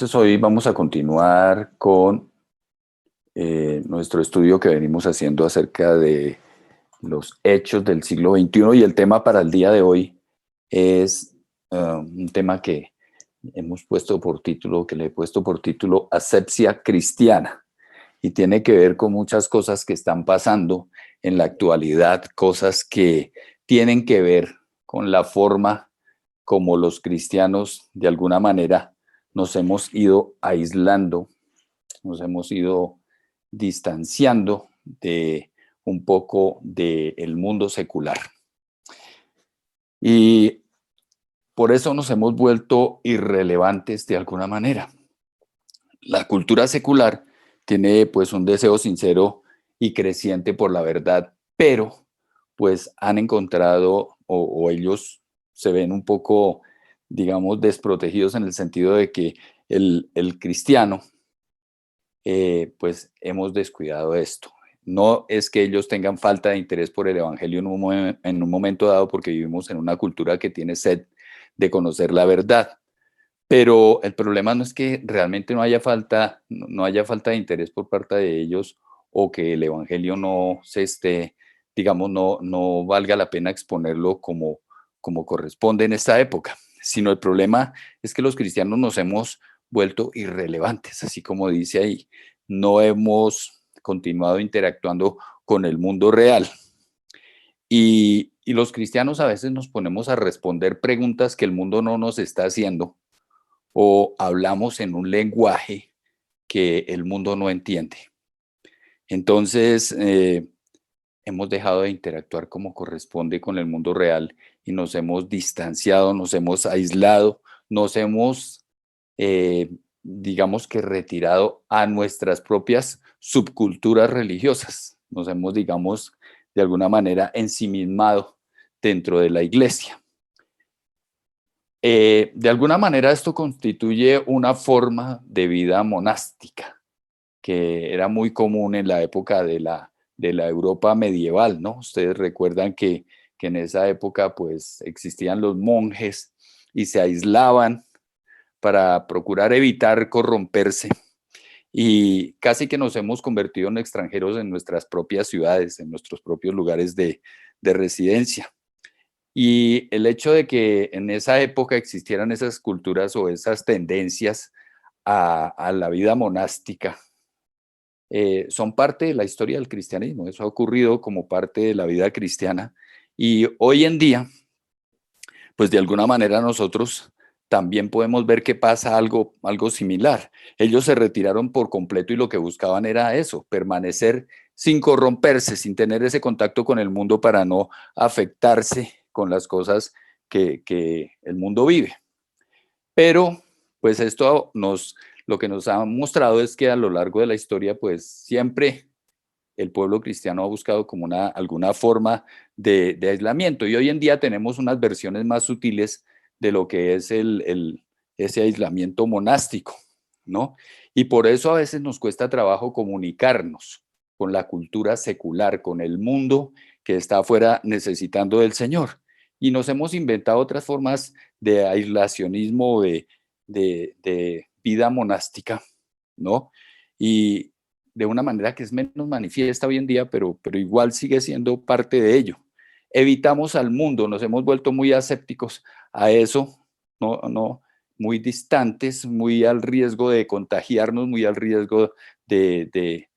Entonces hoy vamos a continuar con nuestro estudio que venimos haciendo acerca de los hechos del siglo XXI, y el tema para el día de hoy es un tema que hemos puesto por título, que le he puesto por título Asepsia Cristiana, y tiene que ver con muchas cosas que están pasando en la actualidad, cosas que tienen que ver con la forma como los cristianos de alguna manera nos hemos ido aislando, nos hemos ido distanciando de un poco del mundo secular. Y por eso nos hemos vuelto irrelevantes de alguna manera. La cultura secular tiene pues un deseo sincero y creciente por la verdad, pero pues han encontrado o ellos se ven un poco, digamos, desprotegidos en el sentido de que el cristiano, pues hemos descuidado esto. No es que ellos tengan falta de interés por el evangelio en un momento dado, porque vivimos en una cultura que tiene sed de conocer la verdad. Pero el problema no es que realmente no haya falta de interés por parte de ellos, o que el evangelio no se esté, digamos, no valga la pena exponerlo como corresponde en esta época, sino el problema es que los cristianos nos hemos vuelto irrelevantes, así como dice ahí. No hemos continuado interactuando con el mundo real. Y los cristianos a veces nos ponemos a responder preguntas que el mundo no nos está haciendo, o hablamos en un lenguaje que el mundo no entiende. Entonces, hemos dejado de interactuar como corresponde con el mundo real y nos hemos distanciado, nos hemos aislado, nos hemos, digamos que retirado a nuestras propias subculturas religiosas. Nos hemos, digamos, de alguna manera ensimismado dentro de la iglesia. De alguna manera esto constituye una forma de vida monástica que era muy común en la época de la Europa medieval, ¿no? Ustedes recuerdan que en esa época pues existían los monjes y se aislaban para procurar evitar corromperse, y casi que nos hemos convertido en extranjeros en nuestras propias ciudades, en nuestros propios lugares de residencia. Y el hecho de que en esa época existieran esas culturas o esas tendencias a la vida monástica, son parte de la historia del cristianismo. Eso ha ocurrido como parte de la vida cristiana. Y hoy en día, pues de alguna manera nosotros también podemos ver que pasa algo similar. Ellos se retiraron por completo y lo que buscaban era eso, permanecer sin corromperse, sin tener ese contacto con el mundo para no afectarse con las cosas que el mundo vive. Pero pues lo que nos ha mostrado es que a lo largo de la historia, pues siempre el pueblo cristiano ha buscado como alguna forma de aislamiento, y hoy en día tenemos unas versiones más sutiles de lo que es ese aislamiento monástico, ¿no? Y por eso a veces nos cuesta trabajo comunicarnos con la cultura secular, con el mundo que está afuera necesitando del Señor. Y nos hemos inventado otras formas de aislacionismo, de vida monástica, ¿no? Y de una manera que es menos manifiesta hoy en día, pero igual sigue siendo parte de ello. Evitamos al mundo, nos hemos vuelto muy asépticos a eso, muy distantes, muy al riesgo de contagiarnos, muy al riesgo de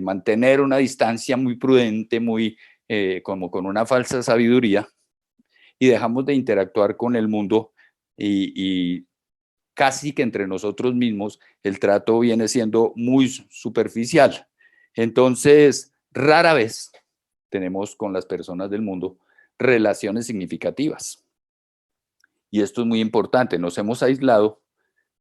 mantener una distancia muy prudente, muy como con una falsa sabiduría, y dejamos de interactuar con el mundo, y casi que entre nosotros mismos el trato viene siendo muy superficial. Entonces, rara vez tenemos con las personas del mundo relaciones significativas. Y esto es muy importante, nos hemos aislado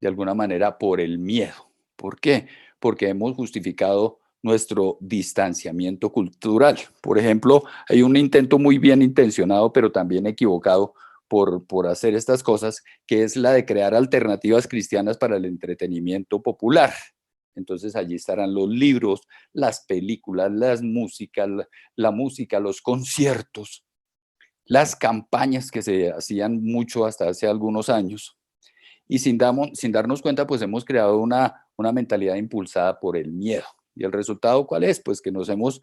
de alguna manera por el miedo. ¿Por qué? Porque hemos justificado nuestro distanciamiento cultural. Por ejemplo, hay un intento muy bien intencionado, pero también equivocado por hacer estas cosas, que es la de crear alternativas cristianas para el entretenimiento popular. Entonces allí estarán los libros, las películas, la música, los conciertos, las campañas que se hacían mucho hasta hace algunos años, y sin darnos cuenta, pues hemos creado una mentalidad impulsada por el miedo. ¿Y el resultado cuál es? Pues que nos hemos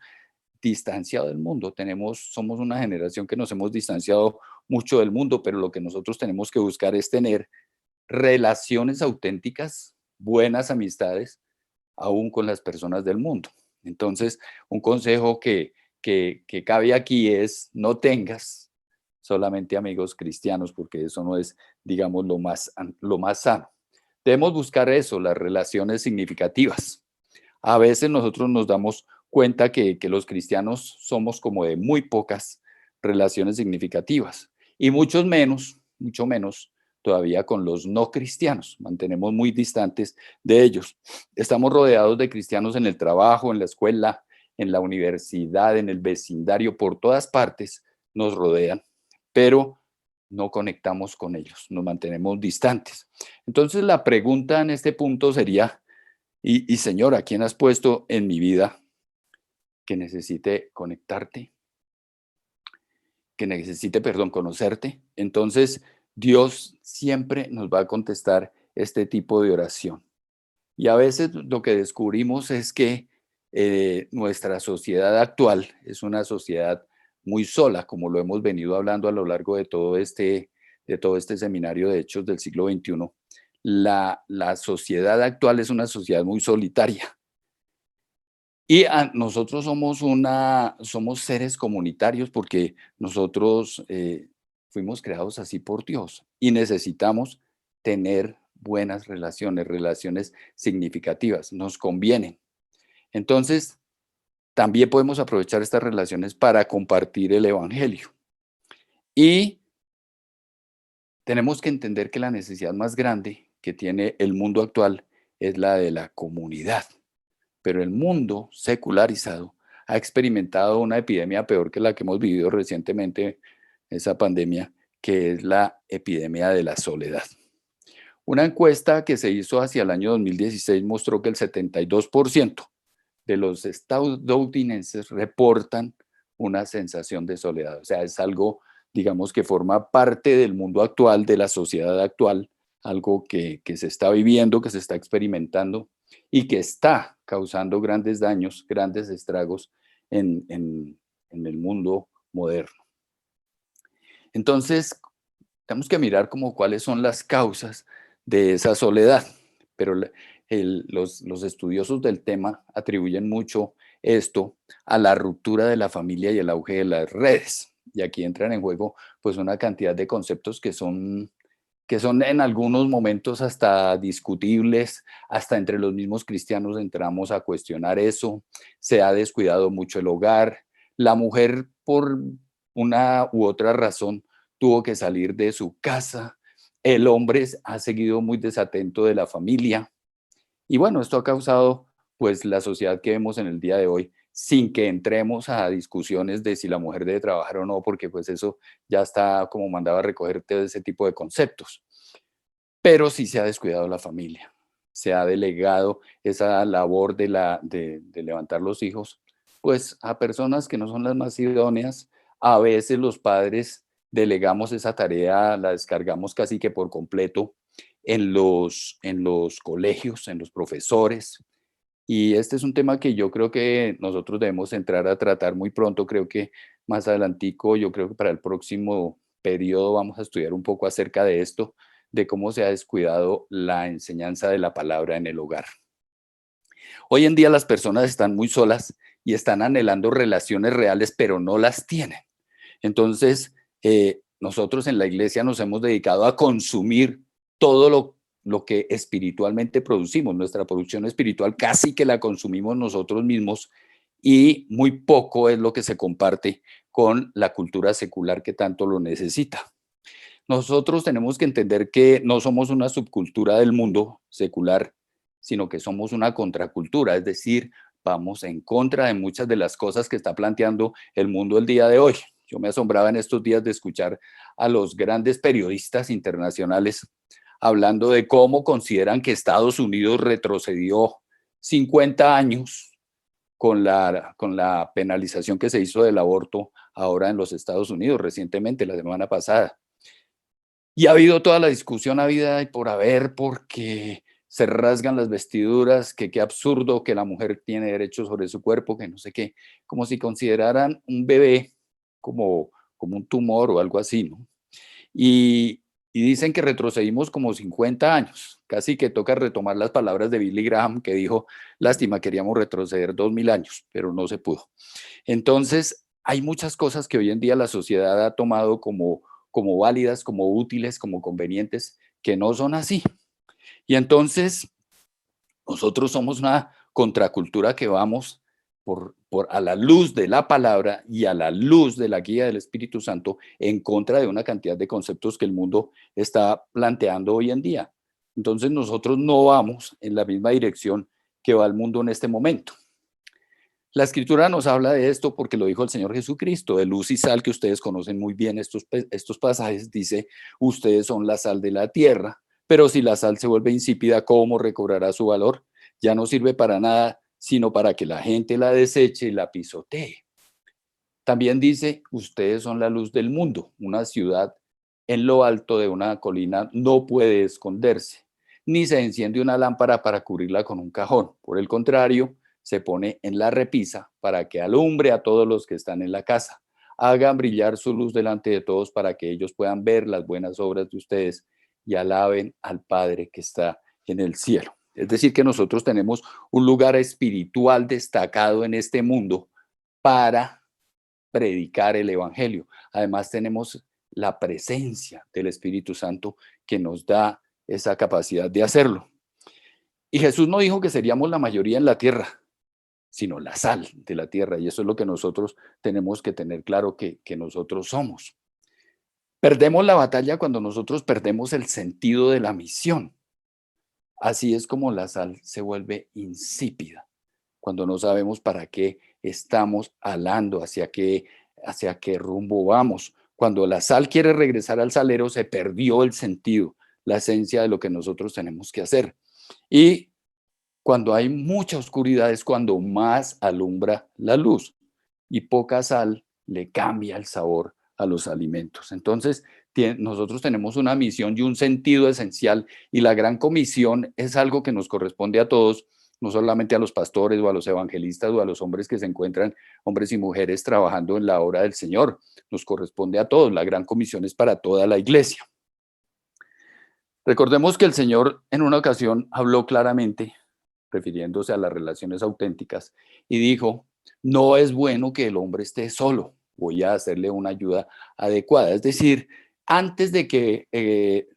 distanciado del mundo. Somos una generación que nos hemos distanciado mucho del mundo, pero lo que nosotros tenemos que buscar es tener relaciones auténticas, buenas amistades, aún con las personas del mundo. Entonces, un consejo que cabe aquí es no tengas solamente amigos cristianos, porque eso no es, digamos, lo más sano. Debemos buscar eso, las relaciones significativas. A veces nosotros nos damos cuenta que los cristianos somos como de muy pocas relaciones significativas y mucho menos todavía con los no cristianos. Mantenemos muy distantes de ellos. Estamos rodeados de cristianos en el trabajo, en la escuela, en la universidad, en el vecindario, por todas partes nos rodean, pero no conectamos con ellos, nos mantenemos distantes. Entonces la pregunta en este punto sería, y Señor, ¿a quién has puesto en mi vida que necesite conectarte, que necesite, perdón, conocerte? Entonces, Dios siempre nos va a contestar este tipo de oración. Y a veces lo que descubrimos es que nuestra sociedad actual es una sociedad muy sola, como lo hemos venido hablando a lo largo de todo este seminario de Hechos del siglo XXI. La sociedad actual es una sociedad muy solitaria. Y nosotros somos seres comunitarios porque nosotros fuimos creados así por Dios y necesitamos tener buenas relaciones, relaciones significativas, nos convienen. Entonces, también podemos aprovechar estas relaciones para compartir el Evangelio. Y tenemos que entender que la necesidad más grande que tiene el mundo actual es la de la comunidad. Pero el mundo secularizado ha experimentado una epidemia peor que la que hemos vivido recientemente, esa pandemia, que es la epidemia de la soledad. Una encuesta que se hizo hacia el año 2016 mostró que el 72% de los estadounidenses reportan una sensación de soledad. O sea, es algo, digamos, que forma parte del mundo actual, de la sociedad actual, algo que se está viviendo, que se está experimentando y que está causando grandes daños, grandes estragos en el mundo moderno. Entonces, tenemos que mirar como cuáles son las causas de esa soledad, pero los estudiosos del tema atribuyen mucho esto a la ruptura de la familia y el auge de las redes. Y aquí entran en juego pues una cantidad de conceptos que son en algunos momentos hasta discutibles, hasta entre los mismos cristianos entramos a cuestionar eso, se ha descuidado mucho el hogar, la mujer por una u otra razón tuvo que salir de su casa, el hombre ha seguido muy desatento de la familia y bueno, esto ha causado pues la sociedad que vemos en el día de hoy sin que entremos a discusiones de si la mujer debe trabajar o no, porque pues eso ya está como mandaba a recoger todo ese tipo de conceptos. Pero sí se ha descuidado la familia, se ha delegado esa labor de levantar los hijos, pues a personas que no son las más idóneas. A veces los padres delegamos esa tarea, la descargamos casi que por completo en los colegios, en los profesores. Y este es un tema que yo creo que nosotros debemos entrar a tratar muy pronto. Creo que más adelantico, yo creo que para el próximo periodo vamos a estudiar un poco acerca de esto, de cómo se ha descuidado la enseñanza de la palabra en el hogar. Hoy en día las personas están muy solas y están anhelando relaciones reales, pero no las tienen. Entonces, nosotros en la iglesia nos hemos dedicado a consumir todo lo que espiritualmente producimos. Nuestra producción espiritual casi que la consumimos nosotros mismos y muy poco es lo que se comparte con la cultura secular que tanto lo necesita. Nosotros tenemos que entender que no somos una subcultura del mundo secular, sino que somos una contracultura, es decir, vamos en contra de muchas de las cosas que está planteando el mundo el día de hoy. Yo me asombraba en estos días de escuchar a los grandes periodistas internacionales hablando de cómo consideran que Estados Unidos retrocedió 50 años con la penalización que se hizo del aborto ahora en los Estados Unidos recientemente, la semana pasada. Y ha habido toda la discusión habida y por haber, porque se rasgan las vestiduras, que qué absurdo que la mujer tiene derechos sobre su cuerpo, que no sé qué, como si consideraran un bebé como un tumor o algo así, ¿no? Y dicen que retrocedimos como 50 años, casi que toca retomar las palabras de Billy Graham, que dijo, lástima, queríamos retroceder 2000 años, pero no se pudo. Entonces, hay muchas cosas que hoy en día la sociedad ha tomado como válidas, como útiles, como convenientes, que no son así. Y entonces, nosotros somos una contracultura que vamos a la luz de la palabra y a la luz de la guía del Espíritu Santo en contra de una cantidad de conceptos que el mundo está planteando hoy en día. Entonces nosotros no vamos en la misma dirección que va el mundo en este momento. La escritura nos habla de esto porque lo dijo el Señor Jesucristo, de luz y sal, que ustedes conocen muy bien estos pasajes. Dice, ustedes son la sal de la tierra, pero si la sal se vuelve insípida, ¿cómo recobrará su valor? Ya no sirve para nada, sino para que la gente la deseche y la pisotee. También dice, ustedes son la luz del mundo. Una ciudad en lo alto de una colina no puede esconderse, ni se enciende una lámpara para cubrirla con un cajón. Por el contrario, se pone en la repisa para que alumbre a todos los que están en la casa. Hagan brillar su luz delante de todos para que ellos puedan ver las buenas obras de ustedes y alaben al Padre que está en el cielo. Es decir, que nosotros tenemos un lugar espiritual destacado en este mundo para predicar el Evangelio. Además, tenemos la presencia del Espíritu Santo que nos da esa capacidad de hacerlo. Y Jesús no dijo que seríamos la mayoría en la tierra, sino la sal de la tierra. Y eso es lo que nosotros tenemos que tener claro que nosotros somos. Perdemos la batalla cuando nosotros perdemos el sentido de la misión. Así es como la sal se vuelve insípida, cuando no sabemos para qué estamos alando, hacia qué rumbo vamos. Cuando la sal quiere regresar al salero, se perdió el sentido, la esencia de lo que nosotros tenemos que hacer. Y cuando hay mucha oscuridad es cuando más alumbra la luz y poca sal le cambia el sabor a los alimentos. Entonces, nosotros tenemos una misión y un sentido esencial, y la gran comisión es algo que nos corresponde a todos, no solamente a los pastores o a los evangelistas o a los hombres que se encuentran, hombres y mujeres trabajando en la obra del Señor. Nos corresponde a todos. La gran comisión es para toda la iglesia. Recordemos que el Señor en una ocasión habló claramente, refiriéndose a las relaciones auténticas, y dijo, no es bueno que el hombre esté solo, voy a hacerle una ayuda adecuada. Es decir, antes de que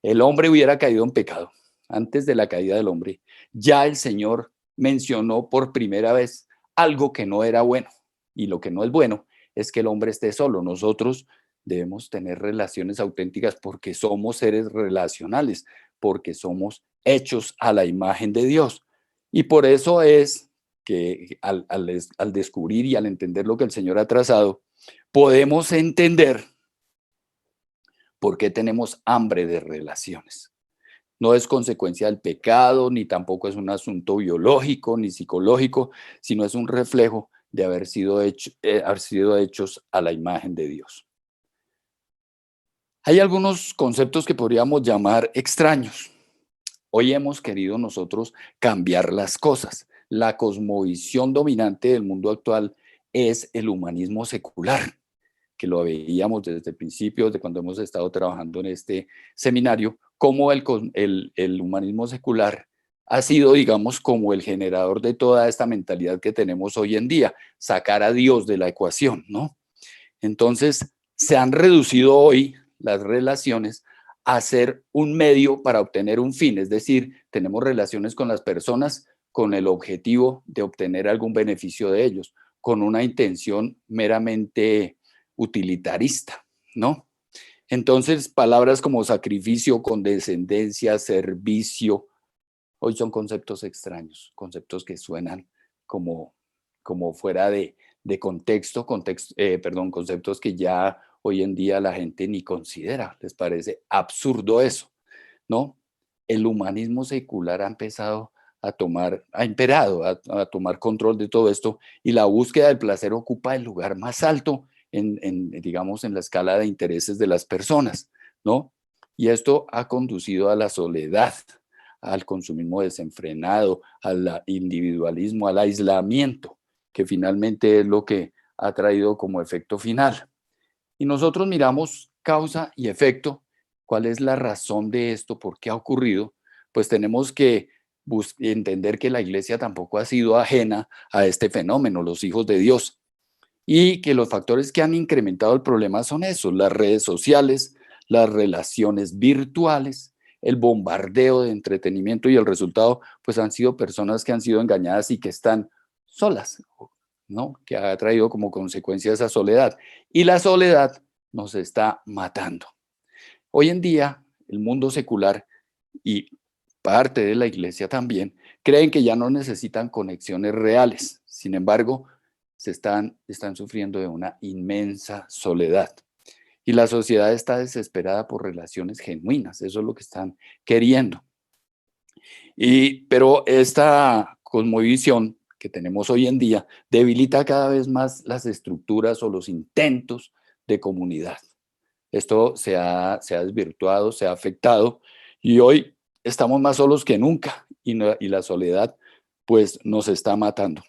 el hombre hubiera caído en pecado, antes de la caída del hombre, ya el Señor mencionó por primera vez algo que no era bueno. Y lo que no es bueno es que el hombre esté solo. Nosotros debemos tener relaciones auténticas porque somos seres relacionales, porque somos hechos a la imagen de Dios. Y por eso es que al descubrir y al entender lo que el Señor ha trazado, podemos entender por qué tenemos hambre de relaciones. No es consecuencia del pecado, ni tampoco es un asunto biológico ni psicológico, sino es un reflejo de haber sido hechos a la imagen de Dios. Hay algunos conceptos que podríamos llamar extraños. Hoy hemos querido nosotros cambiar las cosas. La cosmovisión dominante del mundo actual es el humanismo secular, que lo veíamos desde el principio, de cuando hemos estado trabajando en este seminario, cómo el humanismo secular ha sido, digamos, como el generador de toda esta mentalidad que tenemos hoy en día, sacar a Dios de la ecuación, ¿no? Entonces, se han reducido hoy las relaciones a ser un medio para obtener un fin, es decir, tenemos relaciones con las personas con el objetivo de obtener algún beneficio de ellos, con una intención meramente utilitarista, ¿no? Entonces, palabras como sacrificio, condescendencia, servicio, hoy son conceptos extraños, conceptos que suenan como, como fuera de perdón, conceptos que ya hoy en día la gente ni considera, les parece absurdo eso, ¿no? El humanismo secular ha empezado ha imperado, a tomar control de todo esto, y la búsqueda del placer ocupa el lugar más alto digamos, en la escala de intereses de las personas, ¿no? Y esto ha conducido a la soledad, al consumismo desenfrenado, al individualismo, al aislamiento, que finalmente es lo que ha traído como efecto final. Y nosotros miramos causa y efecto, cuál es la razón de esto, por qué ha ocurrido, pues tenemos que entender que la iglesia tampoco ha sido ajena a este fenómeno, los hijos de Dios, y que los factores que han incrementado el problema son esos: las redes sociales, las relaciones virtuales, el bombardeo de entretenimiento, y el resultado pues han sido personas que han sido engañadas y que están solas, ¿no? Que ha traído como consecuencia esa soledad. Y la soledad nos está matando. Hoy en día, el mundo secular y parte de la iglesia también creen que ya no necesitan conexiones reales. Sin embargo, están sufriendo de una inmensa soledad. Y la sociedad está desesperada por relaciones genuinas. Eso es lo que están queriendo. Pero esta cosmovisión que tenemos hoy en día debilita cada vez más las estructuras o los intentos de comunidad. Esto se ha desvirtuado, se ha afectado, y hoy estamos más solos que nunca, y la soledad pues nos está matando.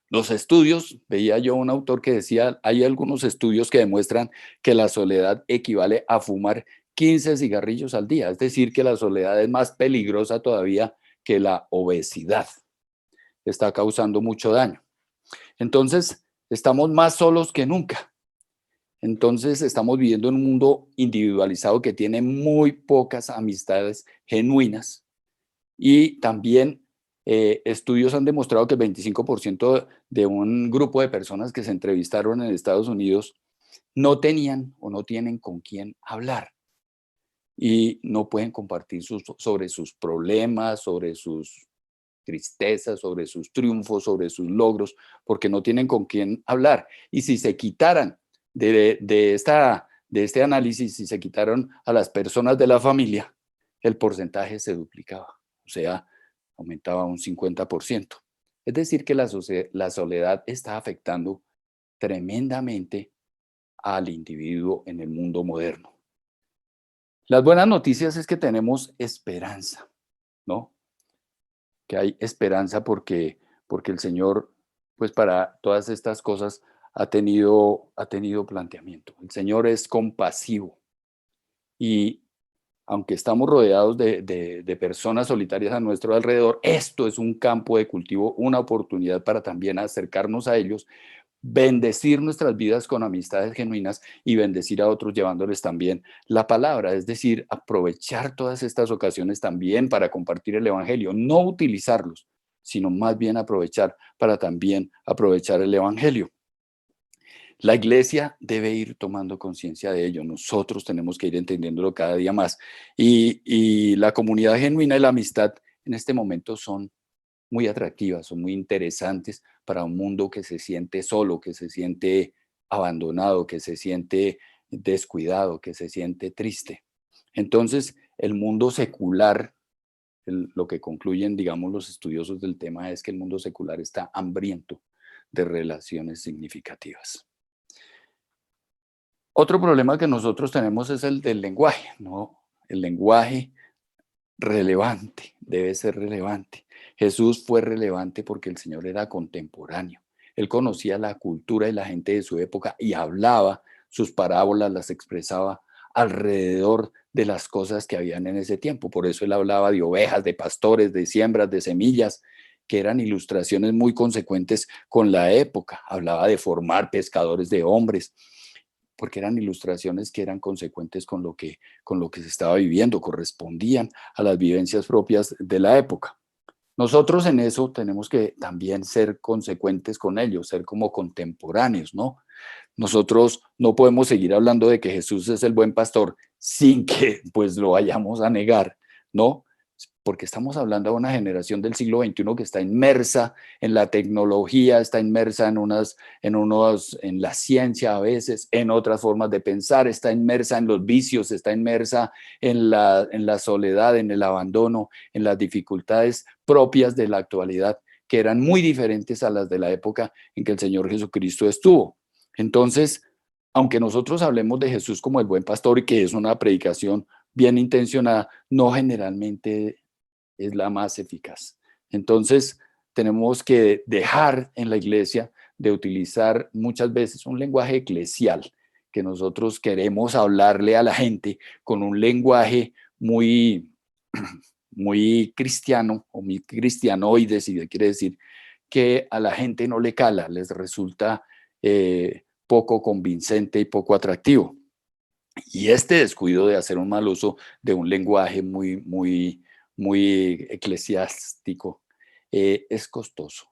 Los estudios, veía yo un autor que decía, hay algunos estudios que demuestran que la soledad equivale a fumar 15 cigarrillos al día, es decir, que la soledad es más peligrosa todavía que la obesidad. Está causando mucho daño. Entonces, estamos más solos que nunca. Entonces, estamos viviendo en un mundo individualizado que tiene muy pocas amistades genuinas, y también estudios han demostrado que el 25% de un grupo de personas que se entrevistaron en Estados Unidos no tenían o no tienen con quién hablar, y no pueden compartir sobre sus problemas, sobre sus tristezas, sobre sus triunfos, sobre sus logros, porque no tienen con quién hablar. Y si se quitaran de este análisis, si se quitaron a las personas de la familia, el porcentaje se duplicaba, o sea, aumentaba un 50%. Es decir, que la soledad está afectando tremendamente al individuo en el mundo moderno. Las buenas noticias es que tenemos esperanza, ¿no? Que hay esperanza porque el Señor, pues para todas estas cosas, ha tenido planteamiento. El Señor es compasivo, y aunque estamos rodeados de personas solitarias a nuestro alrededor, esto es un campo de cultivo, una oportunidad para también acercarnos a ellos, bendecir nuestras vidas con amistades genuinas y bendecir a otros llevándoles también la palabra, es decir, aprovechar todas estas ocasiones también para compartir el evangelio, no utilizarlos, sino más bien aprovechar para también aprovechar el evangelio. La iglesia debe ir tomando conciencia de ello. Nosotros tenemos que ir entendiéndolo cada día más. Y la comunidad genuina y la amistad en este momento son muy atractivas, son muy interesantes para un mundo que se siente solo, que se siente abandonado, que se siente descuidado, que se siente triste. Entonces, el mundo secular, lo que concluyen, digamos, los estudiosos del tema es que el mundo secular está hambriento de relaciones significativas. Otro problema que nosotros tenemos es el del lenguaje, ¿no? El lenguaje relevante, debe ser relevante. Jesús fue relevante porque el Señor era contemporáneo. Él conocía la cultura y la gente de su época y hablaba, sus parábolas las expresaba alrededor de las cosas que habían en ese tiempo. Por eso él hablaba de ovejas, de pastores, de siembras, de semillas, que eran ilustraciones muy consecuentes con la época. Hablaba de formar pescadores de hombres, porque eran ilustraciones que eran consecuentes con lo que se estaba viviendo, correspondían a las vivencias propias de la época. Nosotros en eso tenemos que también ser consecuentes con ellos, ser como contemporáneos, ¿no? Nosotros no podemos seguir hablando de que Jesús es el buen pastor sin que pues lo vayamos a negar, ¿no? Porque estamos hablando de una generación del siglo XXI que está inmersa en la tecnología, está inmersa en la ciencia a veces, en otras formas de pensar, está inmersa en los vicios, está inmersa en la soledad, en el abandono, en las dificultades propias de la actualidad, que eran muy diferentes a las de la época en que el Señor Jesucristo estuvo. Entonces, aunque nosotros hablemos de Jesús como el buen pastor y que es una predicación bien intencionada, no generalmente es la más eficaz. Entonces, tenemos que dejar en la iglesia de utilizar muchas veces un lenguaje eclesial, que nosotros queremos hablarle a la gente con un lenguaje muy, muy cristiano o muy cristianoide, si quiere decir, que a la gente no le cala, les resulta poco convincente y poco atractivo. Y este descuido de hacer un mal uso de un lenguaje muy eclesiástico es costoso,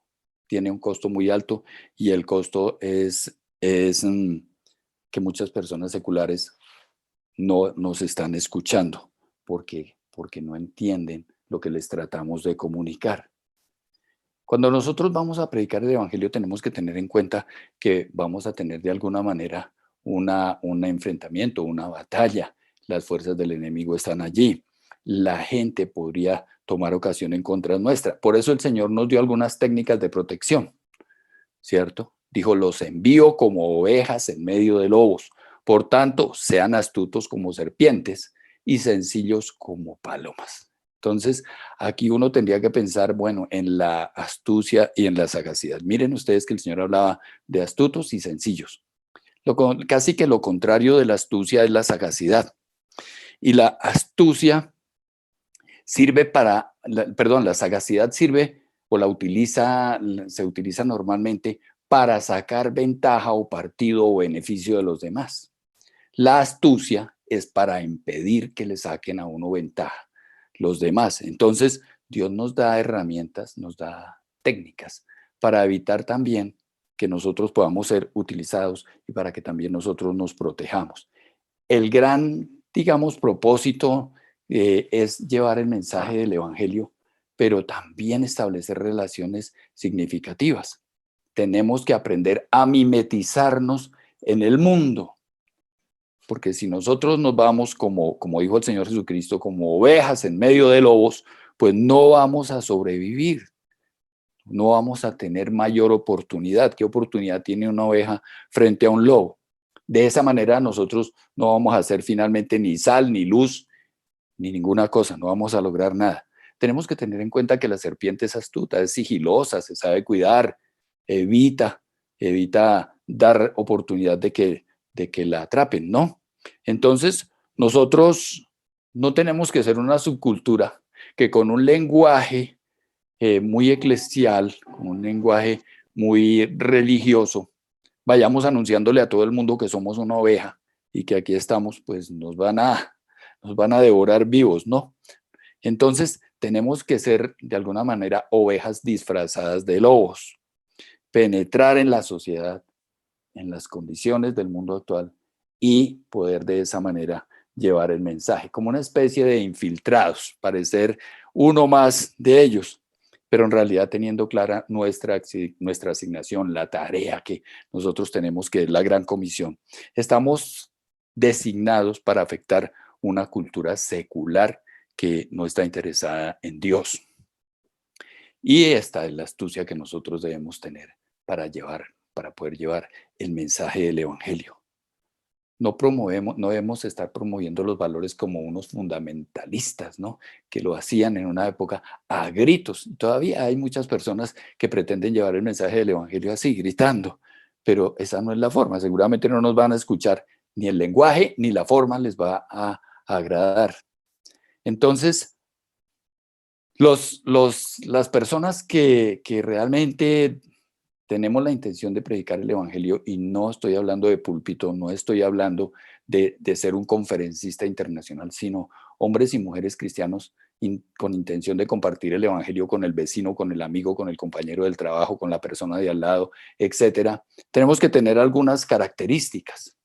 tiene un costo muy alto y el costo es que muchas personas seculares no nos están escuchando porque no entienden lo que les tratamos de comunicar. Cuando nosotros vamos a predicar el evangelio, tenemos que tener en cuenta que vamos a tener de alguna manera un enfrentamiento, una batalla. Las fuerzas del enemigo están allí. La gente podría tomar ocasión en contra nuestra. Por eso el Señor nos dio algunas técnicas de protección, ¿cierto? Dijo, los envío como ovejas en medio de lobos. Por tanto, sean astutos como serpientes y sencillos como palomas. Entonces, aquí uno tendría que pensar, bueno, en la astucia y en la sagacidad. Miren ustedes que el Señor hablaba de astutos y sencillos. Casi que lo contrario de la astucia es la sagacidad. Y la astucia sirve la sagacidad sirve o se utiliza normalmente para sacar ventaja o partido o beneficio de los demás. La astucia es para impedir que le saquen a uno ventaja los demás. Entonces, Dios nos da herramientas, nos da técnicas para evitar también que nosotros podamos ser utilizados y para que también nosotros nos protejamos. El gran, digamos, propósito es llevar el mensaje del Evangelio, pero también establecer relaciones significativas. Tenemos que aprender a mimetizarnos en el mundo, porque si nosotros nos vamos, como dijo el Señor Jesucristo, como ovejas en medio de lobos, pues no vamos a sobrevivir, no vamos a tener mayor oportunidad. ¿Qué oportunidad tiene una oveja frente a un lobo? De esa manera nosotros no vamos a hacer finalmente ni sal, ni luz, ni ninguna cosa, no vamos a lograr nada. Tenemos que tener en cuenta que la serpiente es astuta, es sigilosa, se sabe cuidar, evita dar oportunidad de que la atrapen, ¿no? Entonces, nosotros no tenemos que ser una subcultura que con un lenguaje muy eclesial, con un lenguaje muy religioso, vayamos anunciándole a todo el mundo que somos una oveja y que aquí estamos, pues nos van a devorar vivos, ¿no? Entonces, tenemos que ser de alguna manera ovejas disfrazadas de lobos, penetrar en la sociedad, en las condiciones del mundo actual y poder de esa manera llevar el mensaje, como una especie de infiltrados, parecer uno más de ellos, pero en realidad teniendo clara nuestra asignación, la tarea que nosotros tenemos, que es la gran comisión. Estamos designados para afectar una cultura secular que no está interesada en Dios. Y esta es la astucia que nosotros debemos tener para poder llevar el mensaje del Evangelio. No debemos estar promoviendo los valores como unos fundamentalistas, ¿no? Que lo hacían en una época a gritos. Todavía hay muchas personas que pretenden llevar el mensaje del Evangelio así, gritando, pero esa no es la forma. Seguramente no nos van a escuchar, ni el lenguaje ni la forma les va a agradar. Entonces, las personas que realmente tenemos la intención de predicar el Evangelio, y no estoy hablando de púlpito, no estoy hablando de ser un conferencista internacional, sino hombres y mujeres cristianos con intención de compartir el Evangelio con el vecino, con el amigo, con el compañero del trabajo, con la persona de al lado, etcétera. Tenemos que tener algunas características.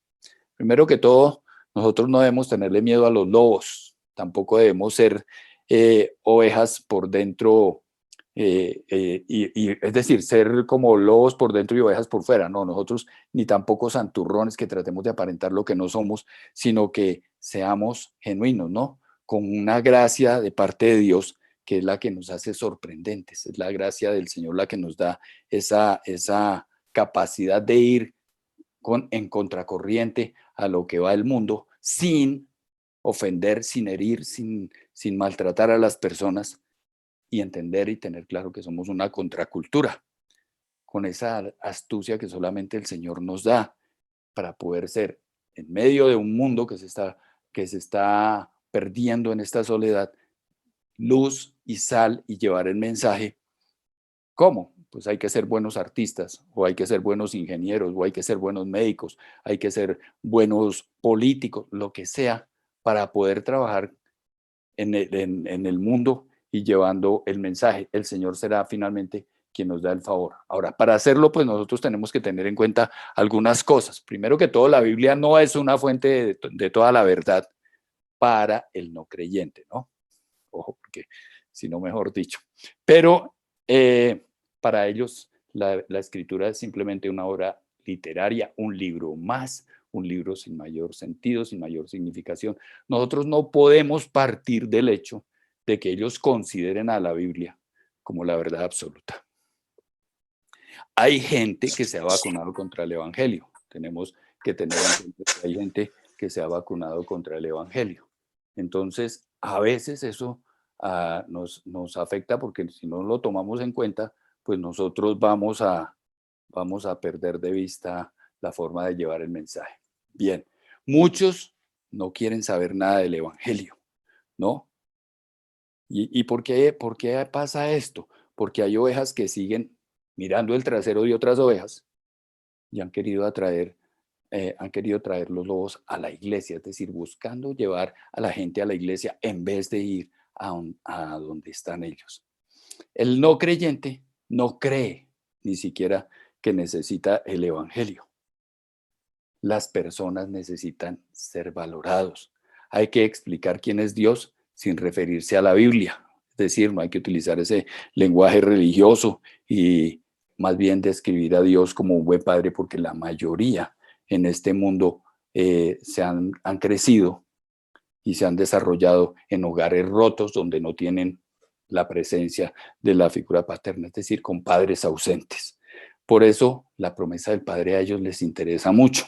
Primero que todo, nosotros no debemos tenerle miedo a los lobos, tampoco debemos ser ovejas por dentro, es decir, ser como lobos por dentro y ovejas por fuera. No, nosotros ni tampoco santurrones que tratemos de aparentar lo que no somos, sino que seamos genuinos, ¿no? Con una gracia de parte de Dios que es la que nos hace sorprendentes, es la gracia del Señor la que nos da esa capacidad de ir en contracorriente a lo que va el mundo, sin ofender, sin herir, sin maltratar a las personas, y entender y tener claro que somos una contracultura, con esa astucia que solamente el Señor nos da para poder ser, en medio de un mundo que se está perdiendo en esta soledad, luz y sal, y llevar el mensaje. ¿Cómo? Pues hay que ser buenos artistas, o hay que ser buenos ingenieros, o hay que ser buenos médicos, hay que ser buenos políticos, lo que sea, para poder trabajar en el mundo y llevando el mensaje. El Señor será finalmente quien nos da el favor. Ahora, para hacerlo, pues nosotros tenemos que tener en cuenta algunas cosas. Primero que todo, la Biblia no es una fuente de toda la verdad para el no creyente, ¿no? Ojo, porque si no, mejor dicho. Pero para ellos la escritura es simplemente una obra literaria, un libro más, un libro sin mayor sentido, sin mayor significación. Nosotros no podemos partir del hecho de que ellos consideren a la Biblia como la verdad absoluta. Hay gente que se ha vacunado contra el Evangelio. Tenemos que tener en cuenta que hay gente que se ha vacunado contra el Evangelio. Entonces, a veces eso nos afecta, porque si no lo tomamos en cuenta, pues nosotros vamos a perder de vista la forma de llevar el mensaje. Bien, muchos no quieren saber nada del Evangelio, ¿no? ¿Y por qué pasa esto? Porque hay ovejas que siguen mirando el trasero de otras ovejas y han querido traer los lobos a la iglesia, es decir, buscando llevar a la gente a la iglesia en vez de ir a donde están ellos. El no creyente no cree ni siquiera que necesita el Evangelio. Las personas necesitan ser valorados. Hay que explicar quién es Dios sin referirse a la Biblia. Es decir, no hay que utilizar ese lenguaje religioso y más bien describir a Dios como un buen padre, porque la mayoría en este mundo han crecido y se han desarrollado en hogares rotos donde no tienen la presencia de la figura paterna, es decir, con padres ausentes. Por eso la promesa del Padre a ellos les interesa mucho.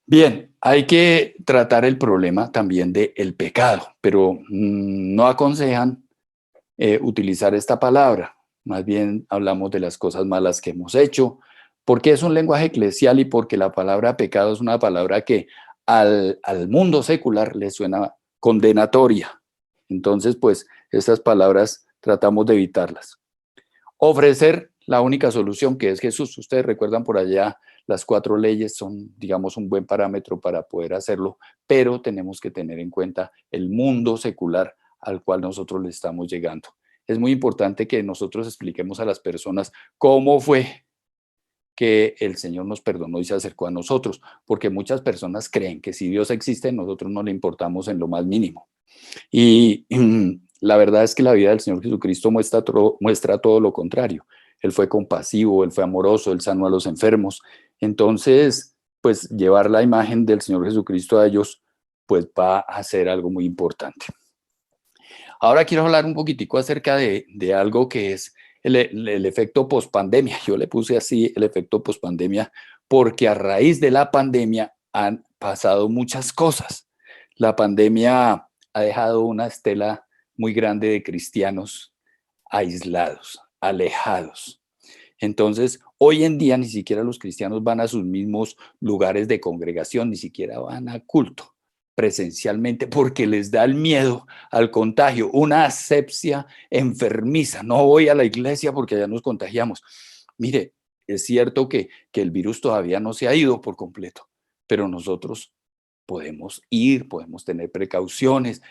Bien, hay que tratar el problema también del pecado, pero no aconsejan utilizar esta palabra. Más bien hablamos de las cosas malas que hemos hecho, porque es un lenguaje eclesial y porque la palabra pecado es una palabra que al mundo secular le suena condenatoria. Entonces, pues, estas palabras tratamos de evitarlas. Ofrecer la única solución, que es Jesús. Ustedes recuerdan por allá, las 4 leyes son, digamos, un buen parámetro para poder hacerlo, pero tenemos que tener en cuenta el mundo secular al cual nosotros le estamos llegando. Es muy importante que nosotros expliquemos a las personas cómo fue que el Señor nos perdonó y se acercó a nosotros, porque muchas personas creen que si Dios existe, nosotros no le importamos en lo más mínimo. Y la verdad es que la vida del Señor Jesucristo muestra todo lo contrario. Él fue compasivo, Él fue amoroso, Él sanó a los enfermos. Entonces, pues llevar la imagen del Señor Jesucristo a ellos, pues va a ser algo muy importante. Ahora quiero hablar un poquitico acerca de algo que es el efecto pospandemia. Yo le puse así el efecto pospandemia porque a raíz de la pandemia han pasado muchas cosas. La pandemia ha dejado una estela muy grande de cristianos aislados, alejados. Entonces, hoy en día ni siquiera los cristianos van a sus mismos lugares de congregación, ni siquiera van a culto presencialmente porque les da el miedo al contagio, una asepsia enfermiza. No voy a la iglesia porque allá nos contagiamos. Mire, es cierto que el virus todavía no se ha ido por completo, pero nosotros podemos ir, podemos tener precauciones.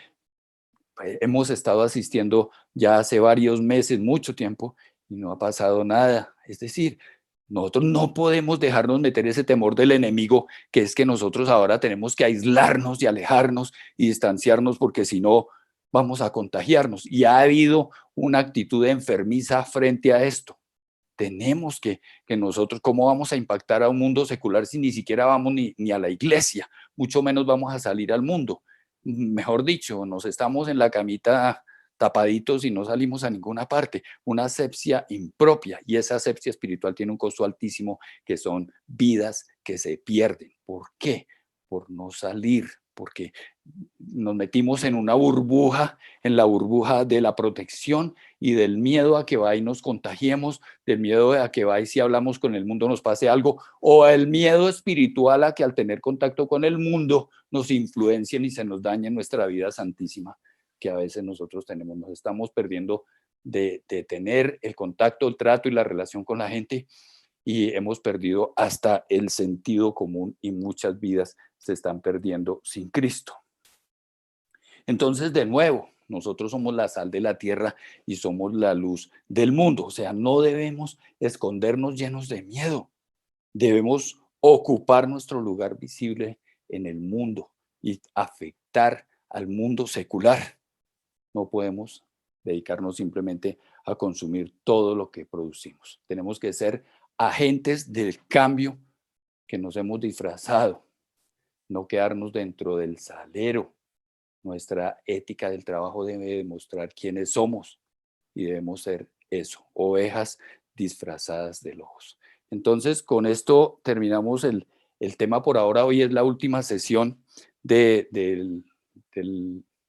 Hemos estado asistiendo ya hace varios meses, mucho tiempo, y no ha pasado nada. Es decir, nosotros no podemos dejarnos meter ese temor del enemigo, que es que nosotros ahora tenemos que aislarnos y alejarnos y distanciarnos, porque si no vamos a contagiarnos. Y ha habido una actitud enfermiza frente a esto. Tenemos que nosotros, ¿cómo vamos a impactar a un mundo secular si ni siquiera vamos ni a la iglesia? Mucho menos vamos a salir al mundo. Mejor dicho, nos estamos en la camita tapaditos y no salimos a ninguna parte. Una asepsia impropia, y esa asepsia espiritual tiene un costo altísimo, que son vidas que se pierden. ¿Por qué? Por no salir, porque nos metimos en una burbuja, en la burbuja de la protección y del miedo a que va y nos contagiemos, del miedo a que va y si hablamos con el mundo nos pase algo, o el miedo espiritual a que al tener contacto con el mundo nos influencien y se nos dañe nuestra vida santísima, que a veces nosotros tenemos. Nos estamos perdiendo de tener el contacto, el trato y la relación con la gente, y hemos perdido hasta el sentido común, y muchas vidas se están perdiendo sin Cristo. Entonces, de nuevo, nosotros somos la sal de la tierra y somos la luz del mundo. O sea, no debemos escondernos llenos de miedo. Debemos ocupar nuestro lugar visible en el mundo y afectar al mundo secular. No podemos dedicarnos simplemente a consumir todo lo que producimos. Tenemos que ser agentes del cambio que nos hemos disfrazado, no quedarnos dentro del salero. Nuestra ética del trabajo debe demostrar quiénes somos, y debemos ser eso, ovejas disfrazadas de lobos. Entonces, con esto terminamos el tema por ahora. Hoy es la última sesión del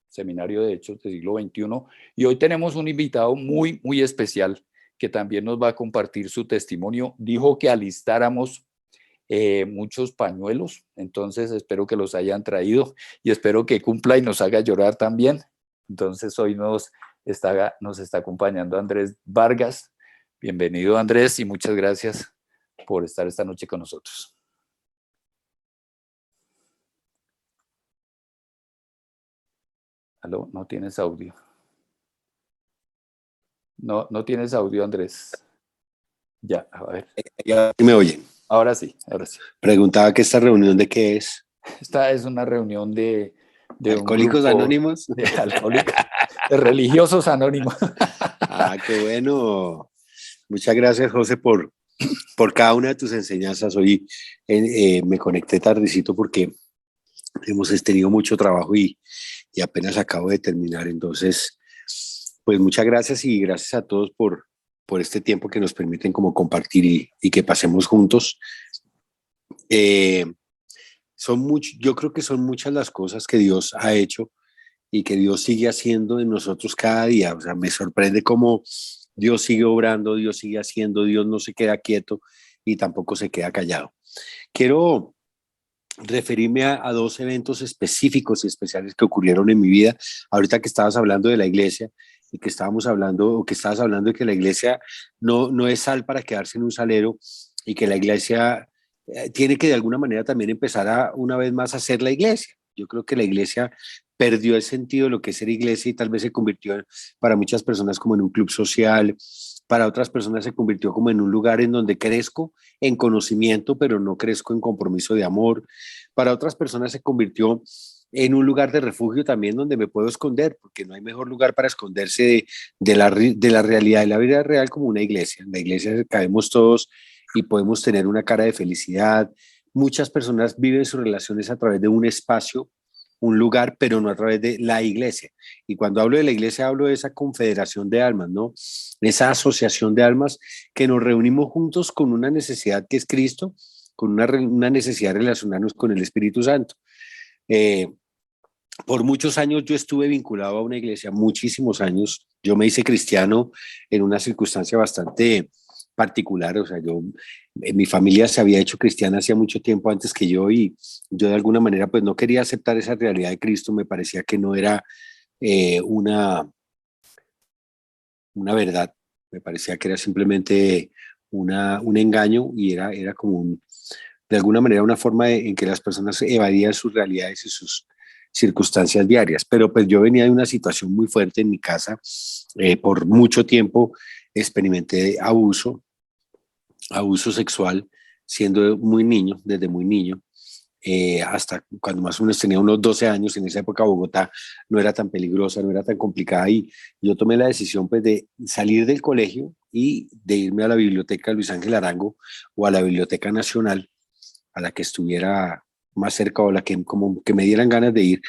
Seminario de Hechos del siglo XXI, y hoy tenemos un invitado muy, muy especial que también nos va a compartir su testimonio. Dijo que alistáramos muchos pañuelos, entonces espero que los hayan traído y espero que cumpla y nos haga llorar también. Entonces hoy nos está acompañando Andrés Vargas. Bienvenido, Andrés, y muchas gracias por estar esta noche con nosotros. ¿Aló? No tienes audio. No tienes audio, Andrés. Ya, a ver. Ya me oyen. Ahora sí, ahora sí. Preguntaba que esta reunión de qué es. Esta es una reunión de ¿Alcohólicos Anónimos? De alcohólicos, de religiosos anónimos. Ah, qué bueno. Muchas gracias, José, por cada una de tus enseñanzas. Hoy me conecté tardecito porque hemos tenido mucho trabajo y apenas acabo de terminar. Entonces, pues muchas gracias, y gracias a todos por este tiempo que nos permiten como compartir y que pasemos juntos. Yo creo que son muchas las cosas que Dios ha hecho y que Dios sigue haciendo en nosotros cada día. O sea, me sorprende cómo Dios sigue obrando, Dios sigue haciendo, Dios no se queda quieto y tampoco se queda callado. Quiero referirme a dos eventos específicos y especiales que ocurrieron en mi vida. Ahorita que estabas hablando de la iglesia y que estabas hablando de que la iglesia no es sal para quedarse en un salero, y que la iglesia tiene que de alguna manera también empezar una vez más a ser la iglesia. Yo creo que la iglesia perdió el sentido de lo que es ser iglesia y tal vez se convirtió para muchas personas como en un club social, para otras personas se convirtió como en un lugar en donde crezco en conocimiento, pero no crezco en compromiso de amor. Para otras personas se convirtió en un lugar de refugio también donde me puedo esconder, porque no hay mejor lugar para esconderse de la realidad, de la vida real, como una iglesia. En la iglesia cabemos todos y podemos tener una cara de felicidad. Muchas personas viven sus relaciones a través de un espacio, un lugar, pero no a través de la iglesia. Y cuando hablo de la iglesia, hablo de esa confederación de almas, ¿no? Esa asociación de almas que nos reunimos juntos con una necesidad que es Cristo, con una necesidad de relacionarnos con el Espíritu Santo. Por muchos años yo estuve vinculado a una iglesia, muchísimos años. Yo me hice cristiano en una circunstancia bastante particular. O sea, mi familia se había hecho cristiana hacía mucho tiempo antes que yo, y yo de alguna manera pues no quería aceptar esa realidad de Cristo. Me parecía que no era una verdad, me parecía que era simplemente un engaño, y era como de alguna manera una forma en que las personas evadían sus realidades y sus circunstancias diarias. Pero pues yo venía de una situación muy fuerte en mi casa. Por mucho tiempo experimenté abuso sexual siendo muy niño, desde muy niño, hasta cuando más o menos tenía unos 12 años. En esa época Bogotá no era tan peligrosa, no era tan complicada, y yo tomé la decisión pues de salir del colegio y de irme a la biblioteca Luis Ángel Arango o a la Biblioteca Nacional, a la que estuviera más cerca o la que como que me dieran ganas de ir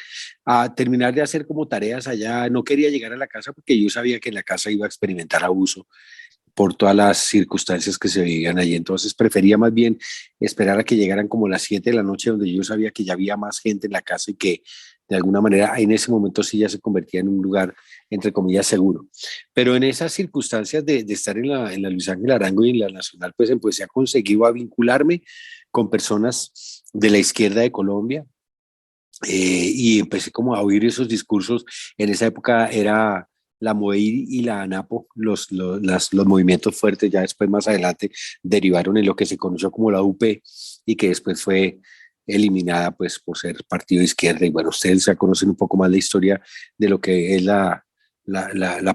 a terminar de hacer como tareas allá. No quería llegar a la casa porque yo sabía que en la casa iba a experimentar abuso por todas las circunstancias que se vivían allí. Entonces prefería más bien esperar a que llegaran como las 7 de la noche, donde yo sabía que ya había más gente en la casa y que de alguna manera en ese momento sí ya se convertía en un lugar, entre comillas, seguro. Pero en esas circunstancias de estar en la Luis Ángel Arango y en la Nacional, pues empecé a conseguir a vincularme con personas de la izquierda de Colombia, y empecé como a oír esos discursos. En esa época era la MOEI y la ANAPO, los movimientos fuertes. Ya después, más adelante, derivaron en lo que se conoció como la UP y que después fue eliminada pues por ser partido de izquierda. Y bueno, ustedes ya conocen un poco más la historia de lo que es la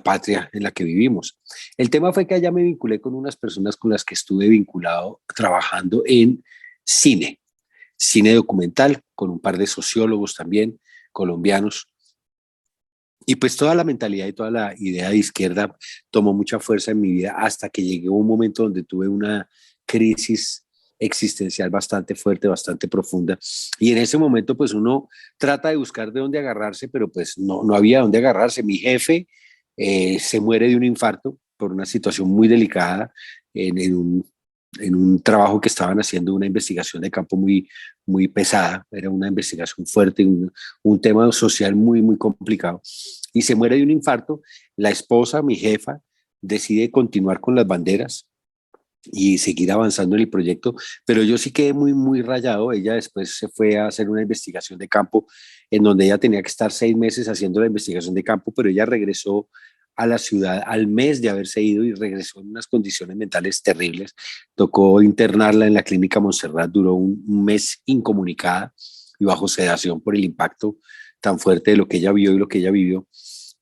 patria en la que vivimos. El tema fue que allá me vinculé con unas personas con las que estuve vinculado trabajando en cine, cine documental, con un par de sociólogos también, colombianos. Y pues toda la mentalidad y toda la idea de izquierda tomó mucha fuerza en mi vida hasta que llegué a un momento donde tuve una crisis existencial bastante fuerte, bastante profunda. Y en ese momento pues uno trata de buscar de dónde agarrarse, pero pues no había dónde agarrarse. Mi jefe se muere de un infarto por una situación muy delicada en un trabajo que estaban haciendo, una investigación de campo muy pesada. Era una investigación fuerte, un tema social muy complicado. Y se muere de un infarto. La esposa, mi jefa, decide continuar con las banderas y seguir avanzando en el proyecto, pero yo sí quedé muy rayado. Ella después se fue a hacer una investigación de campo en donde ella tenía que estar 6 meses haciendo la investigación de campo, pero ella regresó a la ciudad al mes de haberse ido y regresó en unas condiciones mentales terribles. Tocó internarla en la clínica Montserrat, duró un mes incomunicada y bajo sedación por el impacto tan fuerte de lo que ella vio y lo que ella vivió.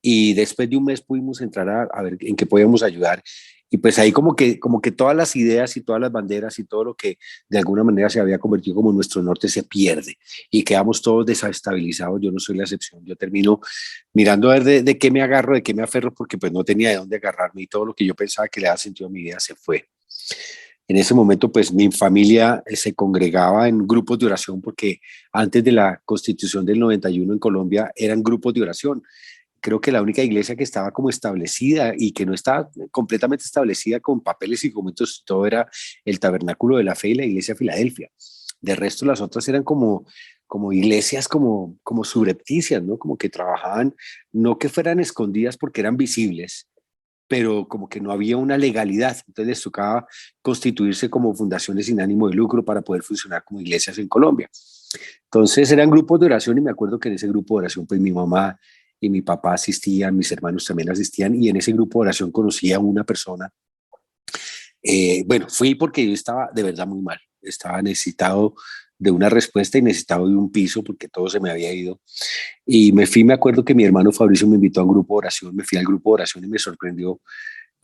Y después de un mes pudimos entrar a ver en qué podíamos ayudar. Y pues ahí como que todas las ideas y todas las banderas y todo lo que de alguna manera se había convertido como nuestro norte se pierde y quedamos todos desestabilizados. Yo no soy la excepción. Yo termino mirando a ver de qué me agarro, de qué me aferro, porque pues no tenía de dónde agarrarme y todo lo que yo pensaba que le daba sentido a mi vida se fue. En ese momento, pues mi familia se congregaba en grupos de oración porque antes de la constitución del 91 en Colombia eran grupos de oración. Creo que la única iglesia que estaba como establecida y que no estaba completamente establecida con papeles y documentos, todo era el Tabernáculo de la Fe y la Iglesia de Filadelfia. De resto, las otras eran como iglesias como subrepticias, ¿no? Como que trabajaban, no que fueran escondidas porque eran visibles, pero como que no había una legalidad. Entonces les tocaba constituirse como fundaciones sin ánimo de lucro para poder funcionar como iglesias en Colombia. Entonces eran grupos de oración y me acuerdo que en ese grupo de oración pues mi mamá y mi papá asistían, mis hermanos también asistían y en ese grupo de oración conocí a una persona. Bueno, fui porque yo estaba de verdad muy mal, estaba necesitado de una respuesta y necesitado de un piso porque todo se me había ido. Y me fui, me acuerdo que mi hermano Fabricio me invitó a un grupo de oración, me fui al grupo de oración y me sorprendió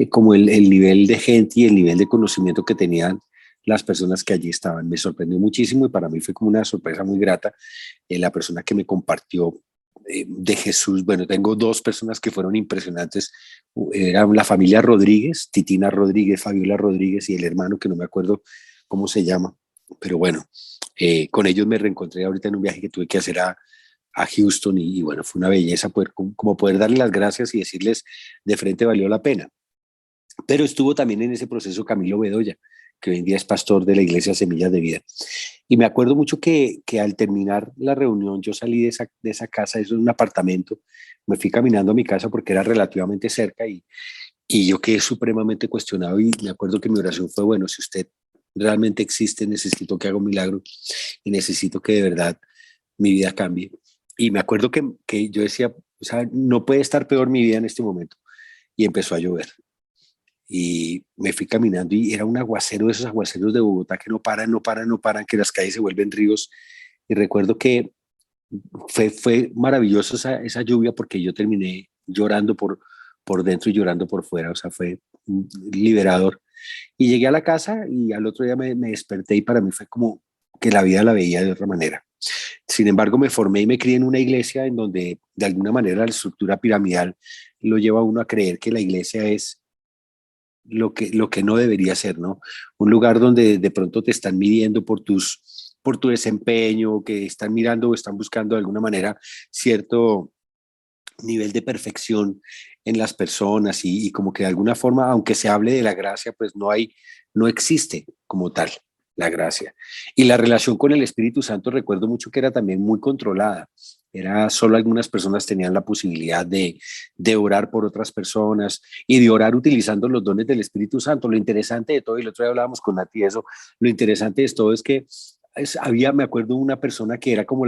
como el nivel de gente y el nivel de conocimiento que tenían las personas que allí estaban. Me sorprendió muchísimo y para mí fue como una sorpresa muy grata la persona que me compartió de Jesús. Bueno, tengo dos personas que fueron impresionantes. Eran la familia Rodríguez, Titina Rodríguez, Fabiola Rodríguez y el hermano que no me acuerdo cómo se llama. Pero bueno, con ellos me reencontré ahorita en un viaje que tuve que hacer a Houston y bueno, fue una belleza poder, como poder darle las gracias y decirles de frente valió la pena. Pero estuvo también en ese proceso Camilo Bedoya, que hoy en día es pastor de la iglesia Semillas de Vida. Y me acuerdo mucho que al terminar la reunión yo salí de esa casa, eso es un apartamento, me fui caminando a mi casa porque era relativamente cerca y yo quedé supremamente cuestionado y me acuerdo que mi oración fue, bueno, si usted realmente existe, necesito que haga un milagro y necesito que de verdad mi vida cambie. Y me acuerdo que yo decía, o sea, no puede estar peor mi vida en este momento. Y empezó a llover y me fui caminando y era un aguacero de esos aguaceros de Bogotá que no paran, que las calles se vuelven ríos. Y recuerdo que fue maravilloso esa lluvia porque yo terminé llorando por dentro y llorando por fuera, o sea, fue liberador. Y llegué a la casa y al otro día me desperté y para mí fue como que la vida la veía de otra manera. Sin embargo, me formé y me crié en una iglesia en donde de alguna manera la estructura piramidal lo lleva a uno a creer que la iglesia es lo que no debería ser, ¿no? Un lugar donde de pronto te están midiendo por tus por tu desempeño, que están mirando o están buscando de alguna manera cierto nivel de perfección en las personas y como que de alguna forma, aunque se hable de la gracia, pues no existe como tal la gracia. Y la relación con el Espíritu Santo, recuerdo mucho que era también muy controlada. Era solo algunas personas tenían la posibilidad de orar por otras personas y de orar utilizando los dones del Espíritu Santo. Lo interesante de todo, y el otro día hablábamos con Nati eso, lo interesante de todo es que había, me acuerdo, una persona que era como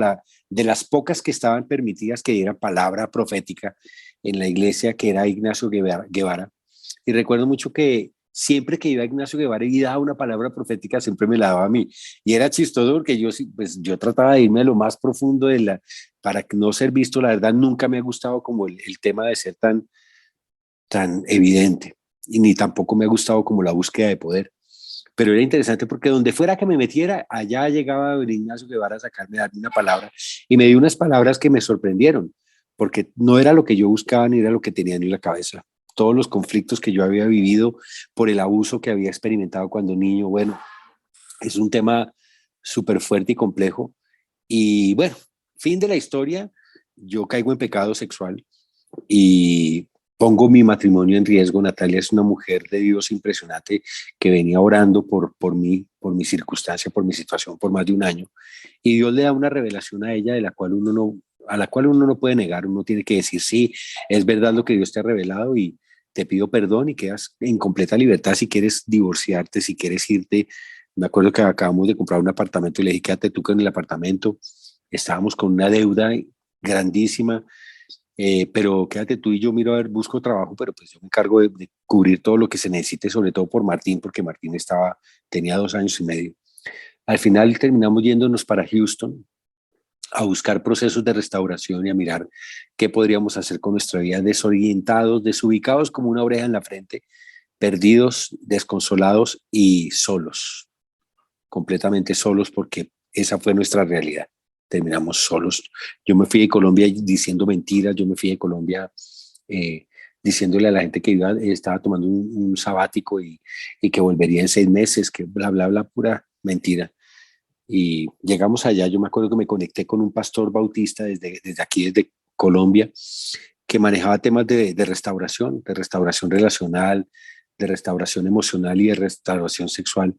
de las pocas que estaban permitidas que diera palabra profética en la iglesia, que era Ignacio Guevara. Y recuerdo mucho que siempre que iba a Ignacio Guevara y daba una palabra profética, siempre me la daba a mí. Y era chistoso porque pues, yo trataba de irme a lo más profundo para no ser visto. La verdad, nunca me ha gustado como el tema de ser tan evidente. Y ni tampoco me ha gustado como la búsqueda de poder. Pero era interesante porque donde fuera que me metiera, allá llegaba Ignacio Guevara a sacarme, a darme una palabra, y me dio unas palabras que me sorprendieron, porque no era lo que yo buscaba ni era lo que tenía en la cabeza. Todos los conflictos que yo había vivido por el abuso que había experimentado cuando niño, bueno, es un tema súper fuerte y complejo. Y bueno, fin de la historia, yo caigo en pecado sexual y pongo mi matrimonio en riesgo. Natalia es una mujer de Dios impresionante que venía orando por mí, por mi circunstancia, por mi situación, por más de un año. Y Dios le da una revelación a ella de la cual a la cual uno no puede negar. Uno tiene que decir, sí, es verdad lo que Dios te ha revelado y te pido perdón y quedas en completa libertad si quieres divorciarte, si quieres irte. Me acuerdo que acabamos de comprar un apartamento y le dije, quédate tú con el apartamento. Estábamos con una deuda grandísima, pero quédate tú y yo miro a ver, busco trabajo, pero pues yo me encargo de cubrir todo lo que se necesite, sobre todo por Martín, porque Martín tenía 2 años y medio. Al final terminamos yéndonos para Houston a buscar procesos de restauración y a mirar qué podríamos hacer con nuestra vida, desorientados, desubicados como una oreja en la frente, perdidos, desconsolados y solos, completamente solos, porque esa fue nuestra realidad. Terminamos solos. Yo me fui de Colombia diciendo mentiras, yo me fui de Colombia eh, diciéndole a la gente que estaba tomando un sabático y que volvería en 6 meses, que bla, bla, bla, pura mentira. Y llegamos allá, yo me acuerdo que me conecté con un pastor bautista desde aquí, desde Colombia, que manejaba temas de restauración relacional, de restauración emocional y de restauración sexual.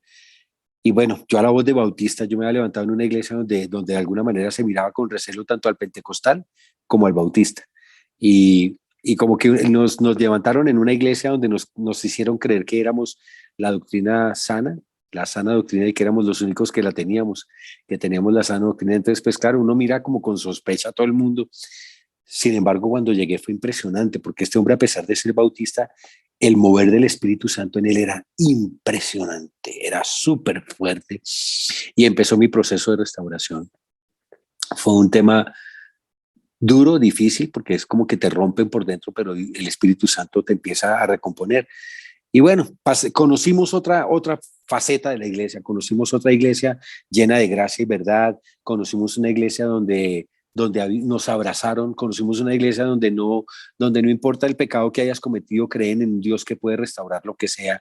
Y bueno, yo a la voz de bautista, yo me había levantado en una iglesia donde de alguna manera se miraba con recelo tanto al pentecostal como al bautista. Y como que nos levantaron en una iglesia donde nos hicieron creer que éramos la doctrina sana, la sana doctrina y que éramos los únicos que la teníamos, que teníamos la sana doctrina. Entonces, pues claro, uno mira como con sospecha a todo el mundo. Sin embargo, cuando llegué fue impresionante porque este hombre, a pesar de ser bautista, el mover del Espíritu Santo en él era impresionante, era súper fuerte y empezó mi proceso de restauración. Fue un tema duro, difícil, porque es como que te rompen por dentro, pero el Espíritu Santo te empieza a recomponer. Y bueno, conocimos otra faceta de la iglesia, conocimos otra iglesia llena de gracia y verdad, conocimos una iglesia donde nos abrazaron, conocimos una iglesia donde no importa el pecado que hayas cometido, creen en un Dios que puede restaurar lo que sea.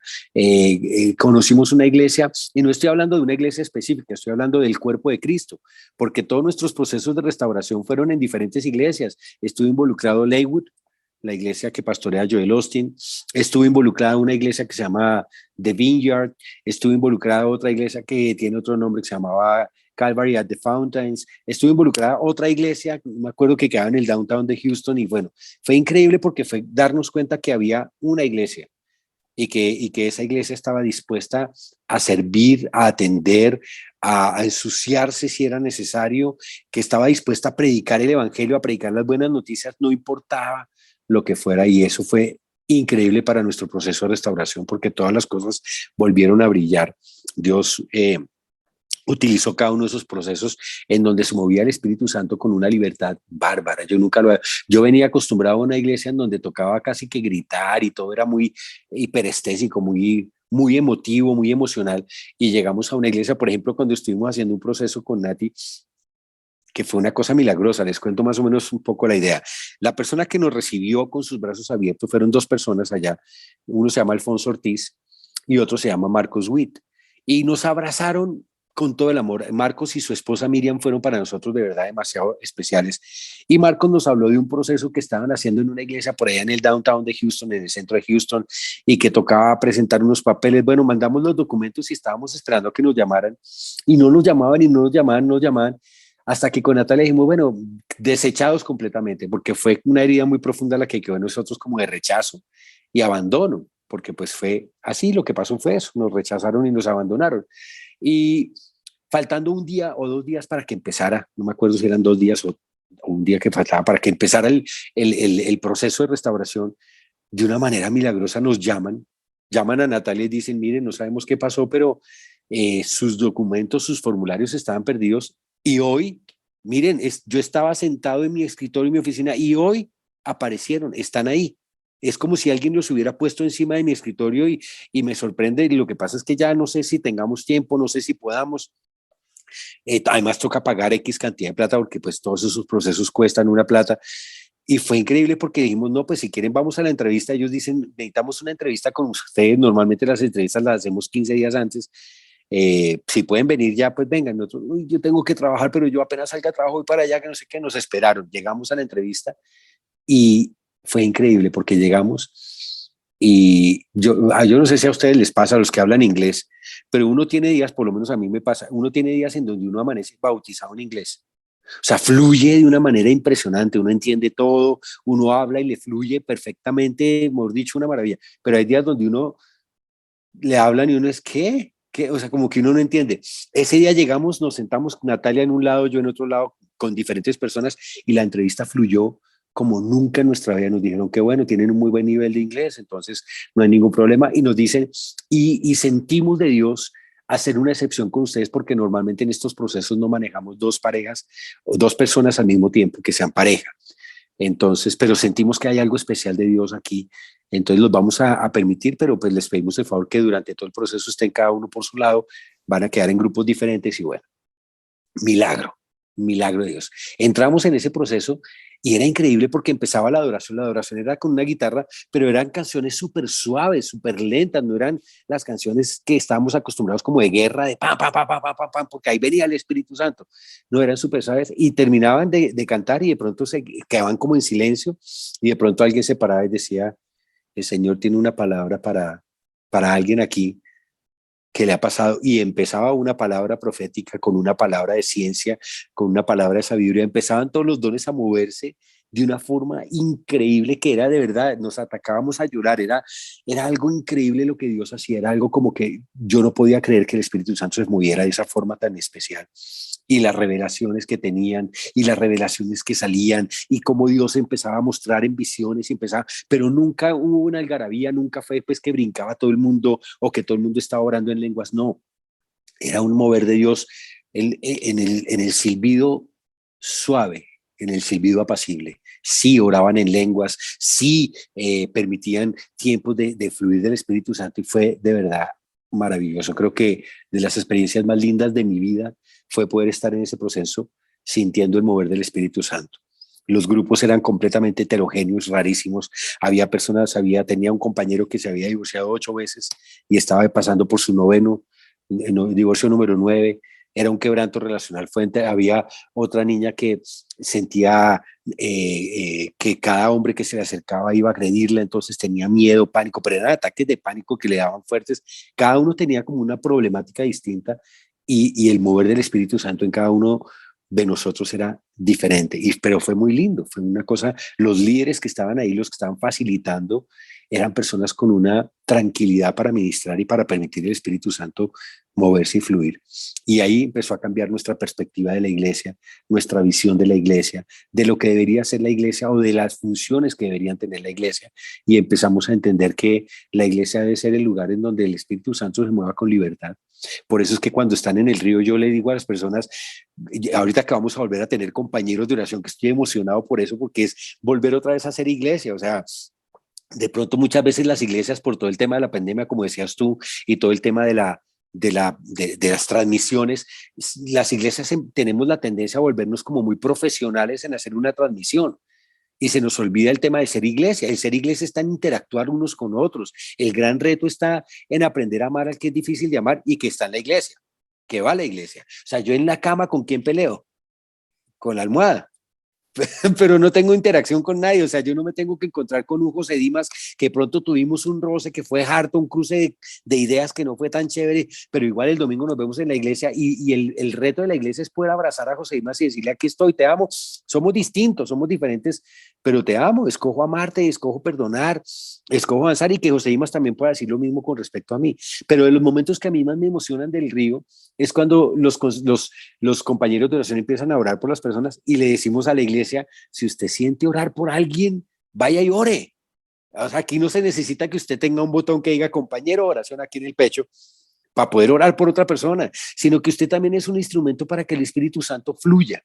Conocimos una iglesia, y no estoy hablando de una iglesia específica, estoy hablando del cuerpo de Cristo, porque todos nuestros procesos de restauración fueron en diferentes iglesias. Estuve involucrado en Leywood, la iglesia que pastorea Joel Austin. Estuve involucrada en una iglesia que se llama The Vineyard. Estuve involucrada en otra iglesia que tiene otro nombre que se llamaba Calvary at the Fountains. Estuve involucrada en otra iglesia, me acuerdo que quedaba en el downtown de Houston, y bueno, fue increíble porque fue darnos cuenta que había una iglesia y que esa iglesia estaba dispuesta a servir, a atender, a ensuciarse si era necesario, que estaba dispuesta a predicar el evangelio, a predicar las buenas noticias, no importaba lo que fuera. Y eso fue increíble para nuestro proceso de restauración porque todas las cosas volvieron a brillar. Dios utilizó cada uno de esos procesos en donde se movía el Espíritu Santo con una libertad bárbara. Yo venía acostumbrado a una iglesia en donde tocaba casi que gritar y todo era muy hiperestésico, muy emotivo, muy emocional. Y llegamos a una iglesia, por ejemplo, cuando estuvimos haciendo un proceso con Nati, que fue una cosa milagrosa. Les cuento más o menos un poco la idea. La persona que nos recibió con sus brazos abiertos fueron 2 personas allá. Uno se llama Alfonso Ortiz y otro se llama Marcos Witt. Y nos abrazaron con todo el amor. Marcos y su esposa Miriam fueron para nosotros de verdad demasiado especiales. Y Marcos nos habló de un proceso que estaban haciendo en una iglesia por allá en el downtown de Houston, en el centro de Houston, y que tocaba presentar unos papeles. Bueno, mandamos los documentos y estábamos esperando a que nos llamaran, y no nos llamaban y no nos llamaban, no nos llamaban, hasta que con Natalia dijimos, bueno, desechados completamente, porque fue una herida muy profunda la que quedó en nosotros como de rechazo y abandono, porque pues fue así, lo que pasó fue eso, nos rechazaron y nos abandonaron. Y faltando un día o 2 días para que empezara, no me acuerdo si eran 2 días o un día que faltaba para que empezara el proceso de restauración, de una manera milagrosa nos llaman a Natalia y dicen, miren, no sabemos qué pasó, pero sus documentos, sus formularios estaban perdidos y hoy, miren, yo estaba sentado en mi escritorio, en mi oficina y hoy aparecieron, están ahí. Es como si alguien los hubiera puesto encima de mi escritorio y me sorprende. Y lo que pasa es que ya no sé si tengamos tiempo, no sé si podamos. Además toca pagar X cantidad de plata porque pues todos esos procesos cuestan una plata. Y fue increíble porque dijimos, no, pues si quieren vamos a la entrevista. Ellos dicen, necesitamos una entrevista con ustedes. Normalmente las entrevistas las hacemos 15 días antes. Si pueden venir ya, pues vengan. Nosotros, uy, yo tengo que trabajar, pero yo apenas salga a trabajo voy para allá, que no sé qué. Nos esperaron. Llegamos a la entrevista y fue increíble porque llegamos y yo no sé si a ustedes les pasa, a los que hablan inglés, pero uno tiene días, por lo menos a mí me pasa, uno tiene días en donde uno amanece bautizado en inglés. O sea, fluye de una manera impresionante, uno entiende todo, uno habla y le fluye perfectamente, mejor dicho, una maravilla. Pero hay días donde uno le hablan y uno es, ¿qué? ¿Qué? O sea, como que uno no entiende. Ese día llegamos, nos sentamos, Natalia en un lado, yo en otro lado, con diferentes personas y la entrevista fluyó como nunca en nuestra vida. Nos dijeron que bueno, tienen un muy buen nivel de inglés, entonces no hay ningún problema. Y nos dicen, y sentimos de Dios hacer una excepción con ustedes porque normalmente en estos procesos no manejamos dos parejas o dos personas al mismo tiempo que sean pareja. Entonces, pero sentimos que hay algo especial de Dios aquí, entonces los vamos a permitir, pero pues les pedimos el favor que durante todo el proceso estén cada uno por su lado, van a quedar en grupos diferentes y bueno, milagro, milagro de Dios. Entramos en ese proceso y era increíble porque empezaba la adoración era con una guitarra, pero eran canciones súper suaves, súper lentas, no eran las canciones que estábamos acostumbrados como de guerra, de pam, pam, pam, pam, pam, pam, pam, porque ahí venía el Espíritu Santo, no eran súper suaves y terminaban de cantar y de pronto se quedaban como en silencio y de pronto alguien se paraba y decía, el Señor tiene una palabra para alguien aquí que le ha pasado y empezaba una palabra profética con una palabra de ciencia, con una palabra de sabiduría, empezaban todos los dones a moverse de una forma increíble que era de verdad, nos atacábamos a llorar, era algo increíble lo que Dios hacía, era algo como que yo no podía creer que el Espíritu Santo se moviera de esa forma tan especial. Y las revelaciones que tenían y las revelaciones que salían y cómo Dios empezaba a mostrar en visiones y empezaba, pero nunca hubo una algarabía, nunca fue pues que brincaba todo el mundo o que todo el mundo estaba orando en lenguas, no, era un mover de Dios en el silbido suave, en el silbido apacible. Sí oraban en lenguas, sí permitían tiempos de fluir del Espíritu Santo y fue de verdad maravilloso. Creo que de las experiencias más lindas de mi vida fue poder estar en ese proceso sintiendo el mover del Espíritu Santo. Los grupos eran completamente heterogéneos, rarísimos. Había personas, tenía un compañero que se había divorciado 8 veces y estaba pasando por su noveno, divorcio número 9. Era un quebranto relacional fuerte. Había otra niña que sentía que cada hombre que se le acercaba iba a agredirla, entonces tenía miedo, pánico, pero eran ataques de pánico que le daban fuertes. Cada uno tenía como una problemática distinta y el mover del Espíritu Santo en cada uno de nosotros era diferente, pero fue muy lindo, fue una cosa, los líderes que estaban ahí, los que estaban facilitando, eran personas con una tranquilidad para ministrar y para permitir al Espíritu Santo moverse y fluir. Y ahí empezó a cambiar nuestra perspectiva de la iglesia, nuestra visión de la iglesia, de lo que debería ser la iglesia o de las funciones que deberían tener la iglesia. Y empezamos a entender que la iglesia debe ser el lugar en donde el Espíritu Santo se mueva con libertad. Por eso es que cuando están en el río yo le digo a las personas, ahorita que vamos a volver a tener compañeros de oración, que estoy emocionado por eso, porque es volver otra vez a hacer iglesia, o sea, de pronto muchas veces las iglesias por todo el tema de la pandemia, como decías tú, y todo el tema de las transmisiones, las iglesias tenemos la tendencia a volvernos como muy profesionales en hacer una transmisión y se nos olvida el tema de ser iglesia. El ser iglesia está en interactuar unos con otros. El gran reto está en aprender a amar al que es difícil de amar y que está en la iglesia. que va a la iglesia. O sea, yo en la cama, ¿con quién peleo? Con la almohada. Pero no tengo interacción con nadie, o sea, yo no me tengo que encontrar con un José Dimas que pronto tuvimos un roce que fue harto, un cruce de ideas que no fue tan chévere, pero igual el domingo nos vemos en la iglesia y el reto de la iglesia es poder abrazar a José Dimas y decirle, aquí estoy, te amo, somos distintos, somos diferentes, pero te amo, escojo amarte, escojo perdonar, escojo avanzar y que José Dimas también pueda decir lo mismo con respecto a mí, pero de los momentos que a mí más me emocionan del río es cuando los compañeros de oración empiezan a orar por las personas y le decimos a la iglesia, si usted siente orar por alguien, vaya y ore. O sea, aquí no se necesita que usted tenga un botón que diga compañero oración aquí en el pecho para poder orar por otra persona, sino que usted también es un instrumento para que el Espíritu Santo fluya,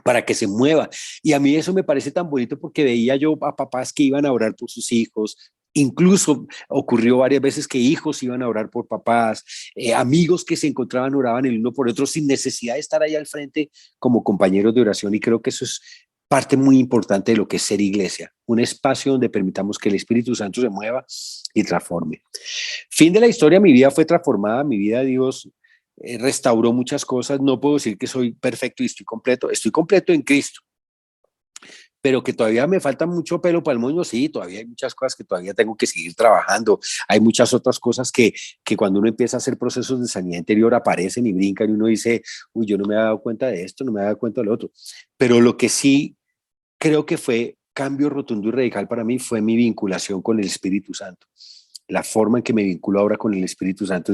para que se mueva. Y a mí eso me parece tan bonito porque veía yo a papás que iban a orar por sus hijos. Incluso ocurrió varias veces que hijos iban a orar por papás, amigos que se encontraban oraban el uno por otro sin necesidad de estar ahí al frente como compañeros de oración y creo que eso es parte muy importante de lo que es ser iglesia, un espacio donde permitamos que el Espíritu Santo se mueva y transforme. Fin de la historia, mi vida fue transformada, mi vida Dios restauró muchas cosas, no puedo decir que soy perfecto y estoy completo en Cristo, pero que todavía me falta mucho pelo para el moño, sí, todavía hay muchas cosas que todavía tengo que seguir trabajando, hay muchas otras cosas que cuando uno empieza a hacer procesos de sanidad interior aparecen y brincan y uno dice, uy, yo no me había dado cuenta de esto, no me había dado cuenta de lo otro, pero lo que sí creo que fue cambio rotundo y radical para mí fue mi vinculación con el Espíritu Santo. La forma en que me vinculo ahora con el Espíritu Santo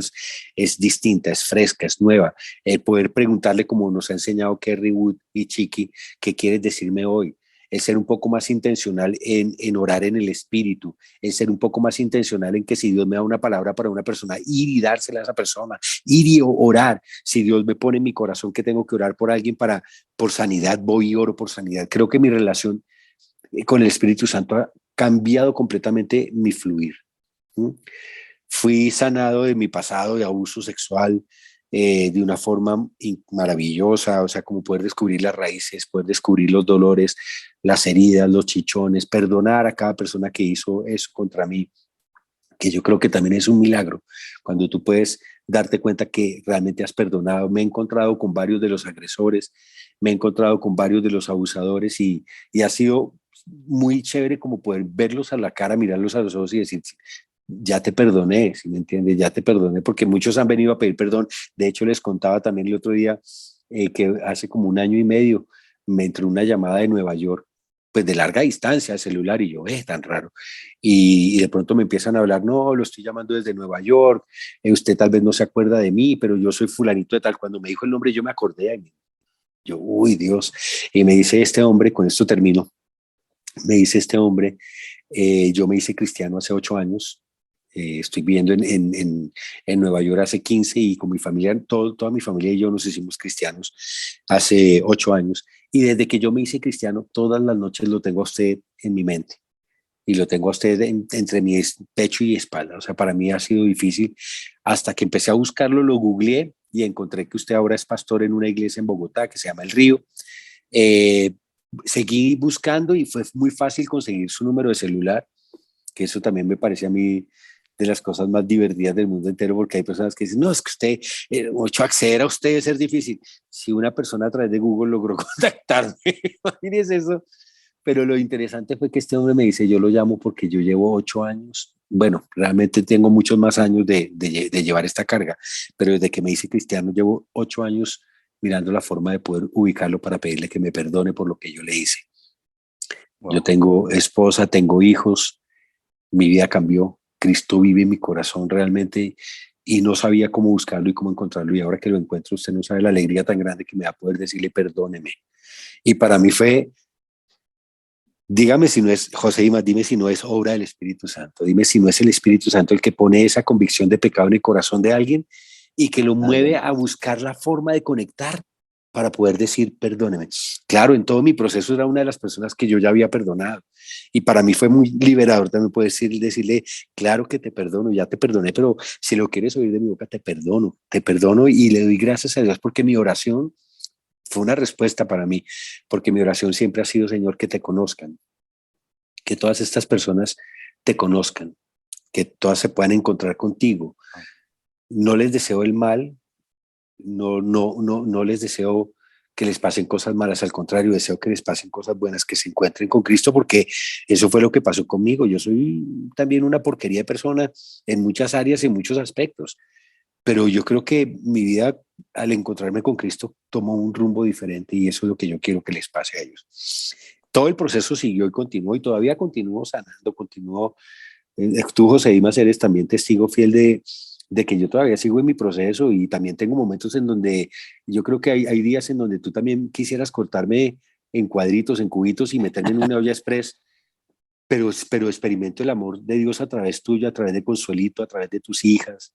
es distinta, es fresca, es nueva. El poder preguntarle, como nos ha enseñado Kerry Wood y Chiqui, ¿qué quieres decirme hoy? El ser un poco más intencional en orar en el Espíritu, el ser un poco más intencional en que si Dios me da una palabra para una persona, ir y dársela a esa persona, ir y orar. Si Dios me pone en mi corazón que tengo que orar por alguien por sanidad, voy y oro por sanidad. Creo que mi relación con el Espíritu Santo ha cambiado completamente mi fluir. Fui sanado de mi pasado de abuso sexual de una forma maravillosa, o sea, como poder descubrir las raíces, poder descubrir los dolores, las heridas, los chichones, perdonar a cada persona que hizo eso contra mí, que yo creo que también es un milagro, cuando tú puedes darte cuenta que realmente has perdonado. Me he encontrado con varios de los agresores, me he encontrado con varios de los abusadores y ha sido muy chévere como poder verlos a la cara, mirarlos a los ojos y decir, ya te perdoné, ¿sí me entiendes? Ya te perdoné, porque muchos han venido a pedir perdón. De hecho, les contaba también el otro día que hace como un año y medio me entró una llamada de Nueva York, pues de larga distancia, el celular, y yo, tan raro. Y de pronto me empiezan a hablar, no, lo estoy llamando desde Nueva York, usted tal vez no se acuerda de mí, pero yo soy fulanito de tal. Cuando me dijo el nombre, yo me acordé de mí. Yo, uy, Dios. Y me dice este hombre, con esto termino, me dice este hombre, yo me hice cristiano hace 8 años, estoy viviendo en Nueva York hace 15 y con mi familia, toda mi familia y yo nos hicimos cristianos hace 8 años. Y desde que yo me hice cristiano, todas las noches lo tengo a usted en mi mente y lo tengo a usted entre mi pecho y espalda. O sea, para mí ha sido difícil hasta que empecé a buscarlo, lo googleé y encontré que usted ahora es pastor en una iglesia en Bogotá que se llama El Río. Eh, Seguí buscando y fue muy fácil conseguir su número de celular, que eso también me parece a mí de las cosas más divertidas del mundo entero, porque hay personas que dicen, no, es que usted, mucho acceder a usted debe ser difícil. Si una persona a través de Google logró contactarme, imagínese eso. Pero lo interesante fue que este hombre me dice, yo lo llamo porque yo llevo 8 años, bueno, realmente tengo muchos más años de llevar esta carga, pero desde que me hice cristiano llevo 8 años mirando la forma de poder ubicarlo para pedirle que me perdone por lo que yo le hice. Wow. Yo tengo esposa, tengo hijos, mi vida cambió, Cristo vive en mi corazón realmente y no sabía cómo buscarlo y cómo encontrarlo y ahora que lo encuentro usted no sabe la alegría tan grande que me da poder decirle perdóneme. Y para mí fue, dígame si no es, José Dimas, dime si no es obra del Espíritu Santo, dime si no es el Espíritu Santo el que pone esa convicción de pecado en el corazón de alguien y que lo mueve a buscar la forma de conectar para poder decir perdóneme. Claro, en todo mi proceso era una de las personas que yo ya había perdonado y para mí fue muy liberador también poder decirle, claro que te perdono, ya te perdoné, pero si lo quieres oír de mi boca, te perdono y le doy gracias a Dios porque mi oración fue una respuesta para mí, porque mi oración siempre ha sido, Señor, que te conozcan, que todas estas personas te conozcan, que todas se puedan encontrar contigo. No les deseo el mal, no les deseo que les pasen cosas malas, al contrario, deseo que les pasen cosas buenas, que se encuentren con Cristo, porque eso fue lo que pasó conmigo. Yo soy también una porquería de persona en muchas áreas, en muchos aspectos, pero yo creo que mi vida, al encontrarme con Cristo, tomó un rumbo diferente y eso es lo que yo quiero que les pase a ellos. Todo el proceso siguió y continuó y todavía continúo sanando, continúo. Tú, José Dimas, eres también testigo fiel de que yo todavía sigo en mi proceso y también tengo momentos en donde yo creo que hay días en donde tú también quisieras cortarme en cuadritos, en cubitos y meterme en una olla express, pero experimento el amor de Dios a través tuyo, a través de Consuelito, a través de tus hijas.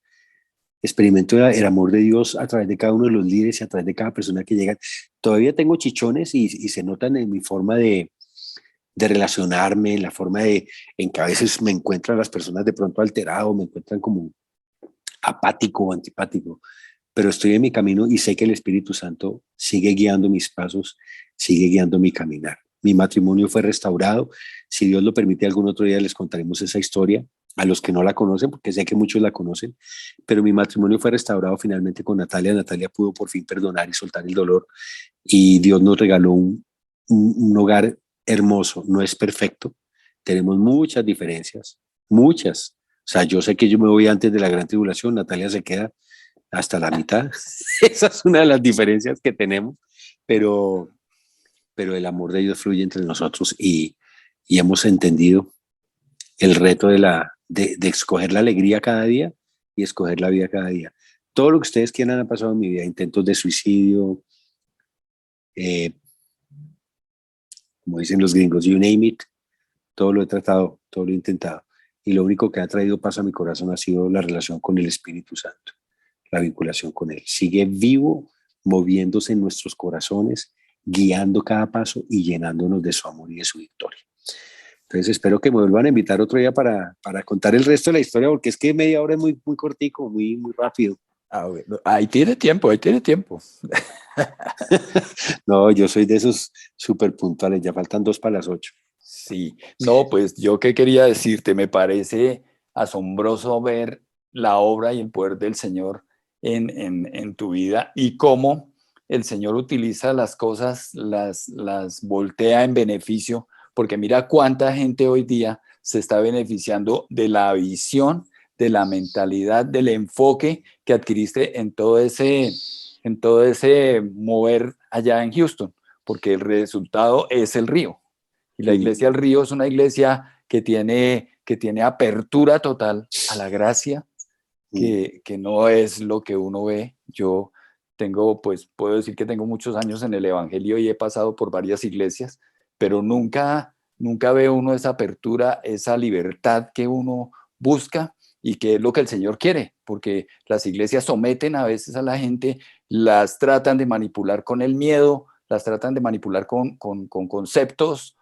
Experimento el amor de Dios a través de cada uno de los líderes y a través de cada persona que llega. Todavía tengo chichones y se notan en mi forma de relacionarme, en la forma en que a veces me encuentran las personas de pronto alterado, me encuentran como apático o antipático, pero estoy en mi camino y sé que el Espíritu Santo sigue guiando mis pasos, sigue guiando mi caminar. Mi matrimonio fue restaurado. Si Dios lo permite, algún otro día les contaremos esa historia a los que no la conocen, porque sé que muchos la conocen, pero mi matrimonio fue restaurado finalmente con Natalia. Natalia pudo por fin perdonar y soltar el dolor y Dios nos regaló un hogar hermoso. No es perfecto, tenemos muchas diferencias, muchas. O sea, yo sé que yo me voy antes de la gran tribulación, Natalia se queda hasta la mitad. Esa es una de las diferencias que tenemos, pero, pero el amor de Dios fluye entre nosotros y hemos entendido el reto de escoger la alegría cada día y escoger la vida cada día. Todo lo que ustedes quieran ha pasado en mi vida, intentos de suicidio, eh, como dicen los gringos, you name it, todo lo he tratado, todo lo he intentado. Y lo único que ha traído paz a mi corazón ha sido la relación con el Espíritu Santo, la vinculación con Él. Sigue vivo, moviéndose en nuestros corazones, guiando cada paso y llenándonos de su amor y de su victoria. Entonces espero que me vuelvan a invitar otro día para contar el resto de la historia, porque es que media hora es muy, muy cortico, muy, muy rápido. Ah, bueno, ahí tiene tiempo, ahí tiene tiempo. No, yo soy de esos súper puntuales, ya faltan 2 para las 8. Sí, no, pues yo qué quería decirte, me parece asombroso ver la obra y el poder del Señor en tu vida y cómo el Señor utiliza las cosas, las voltea en beneficio, porque mira cuánta gente hoy día se está beneficiando de la visión, de la mentalidad, del enfoque que adquiriste en todo ese mover allá en Houston, porque el resultado es el río. Y la iglesia del Río es una iglesia que tiene apertura total a la gracia, que no es lo que uno ve. Yo tengo, pues puedo decir que tengo muchos años en el Evangelio y he pasado por varias iglesias, pero nunca ve uno esa apertura, esa libertad que uno busca y que es lo que el Señor quiere, porque las iglesias someten a veces a la gente, las tratan de manipular con el miedo, las tratan de manipular con conceptos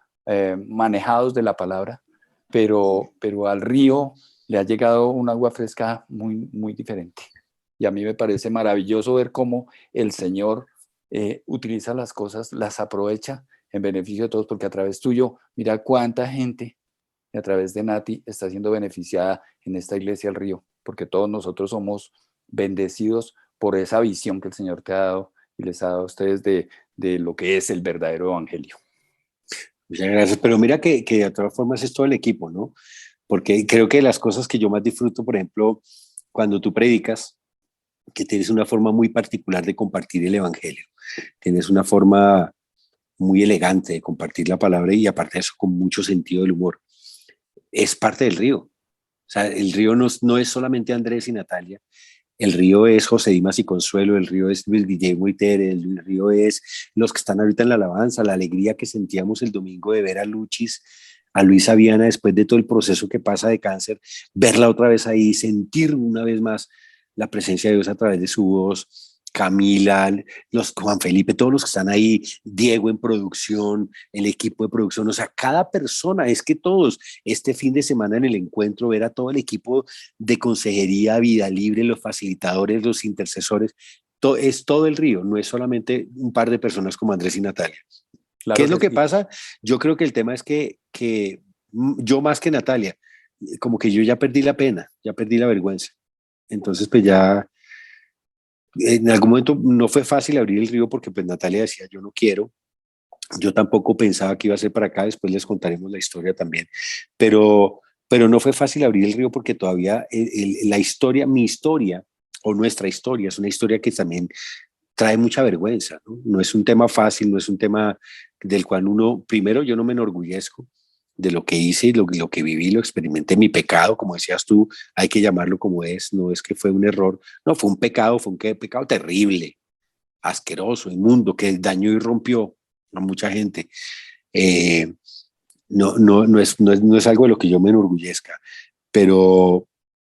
manejados de la palabra, pero al río le ha llegado un agua fresca muy, muy diferente. Y a mí me parece maravilloso ver cómo el Señor utiliza las cosas, las aprovecha en beneficio de todos, porque a través tuyo, mira cuánta gente a través de Nati está siendo beneficiada en esta iglesia del río, porque todos nosotros somos bendecidos por esa visión que el Señor te ha dado y les ha dado a ustedes de lo que es el verdadero evangelio. Muchas gracias. Pero mira que de todas formas es todo el equipo, ¿no? Porque creo que las cosas que yo más disfruto, por ejemplo, cuando tú predicas, que tienes una forma muy particular de compartir el evangelio, tienes una forma muy elegante de compartir la palabra y aparte de eso con mucho sentido del humor. Es parte del río. O sea, el río no es solamente Andrés y Natalia, el río es José Dimas y Consuelo, el río es Luis Guillermo y Tere, el río es los que están ahorita en la alabanza, la alegría que sentíamos el domingo de ver a Luchis, a Luisa Viana después de todo el proceso que pasa de cáncer, verla otra vez ahí, sentir una vez más la presencia de Dios a través de su voz, Camila, los Juan Felipe, todos los que están ahí, Diego en producción, el equipo de producción, o sea, cada persona, es que todos, este fin de semana en el encuentro, ver a todo el equipo de consejería, vida libre, los facilitadores, los intercesores, es todo el río, no es solamente un par de personas como Andrés y Natalia. ¿Qué Claro es lo que que sí. pasa? Yo creo que el tema es que yo más que Natalia, como que yo ya perdí la pena, ya perdí la vergüenza. Entonces, pues ya En algún momento no fue fácil abrir el río porque pues Natalia decía, yo no quiero. Yo tampoco pensaba que iba a ser para acá, después les contaremos la historia también, pero, pero no fue fácil abrir el río porque todavía la historia, mi historia o nuestra historia, es una historia que también trae mucha vergüenza, ¿no? No es un tema fácil, no es un tema del cual uno, primero yo no me enorgullezco de lo que hice y lo que viví, lo experimenté, mi pecado, como decías tú, hay que llamarlo como es, no es que fue un error, no, fue un pecado, fue un pecado terrible, asqueroso, inmundo, que dañó y rompió a mucha gente. Eh, no es algo de lo que yo me enorgullezca, pero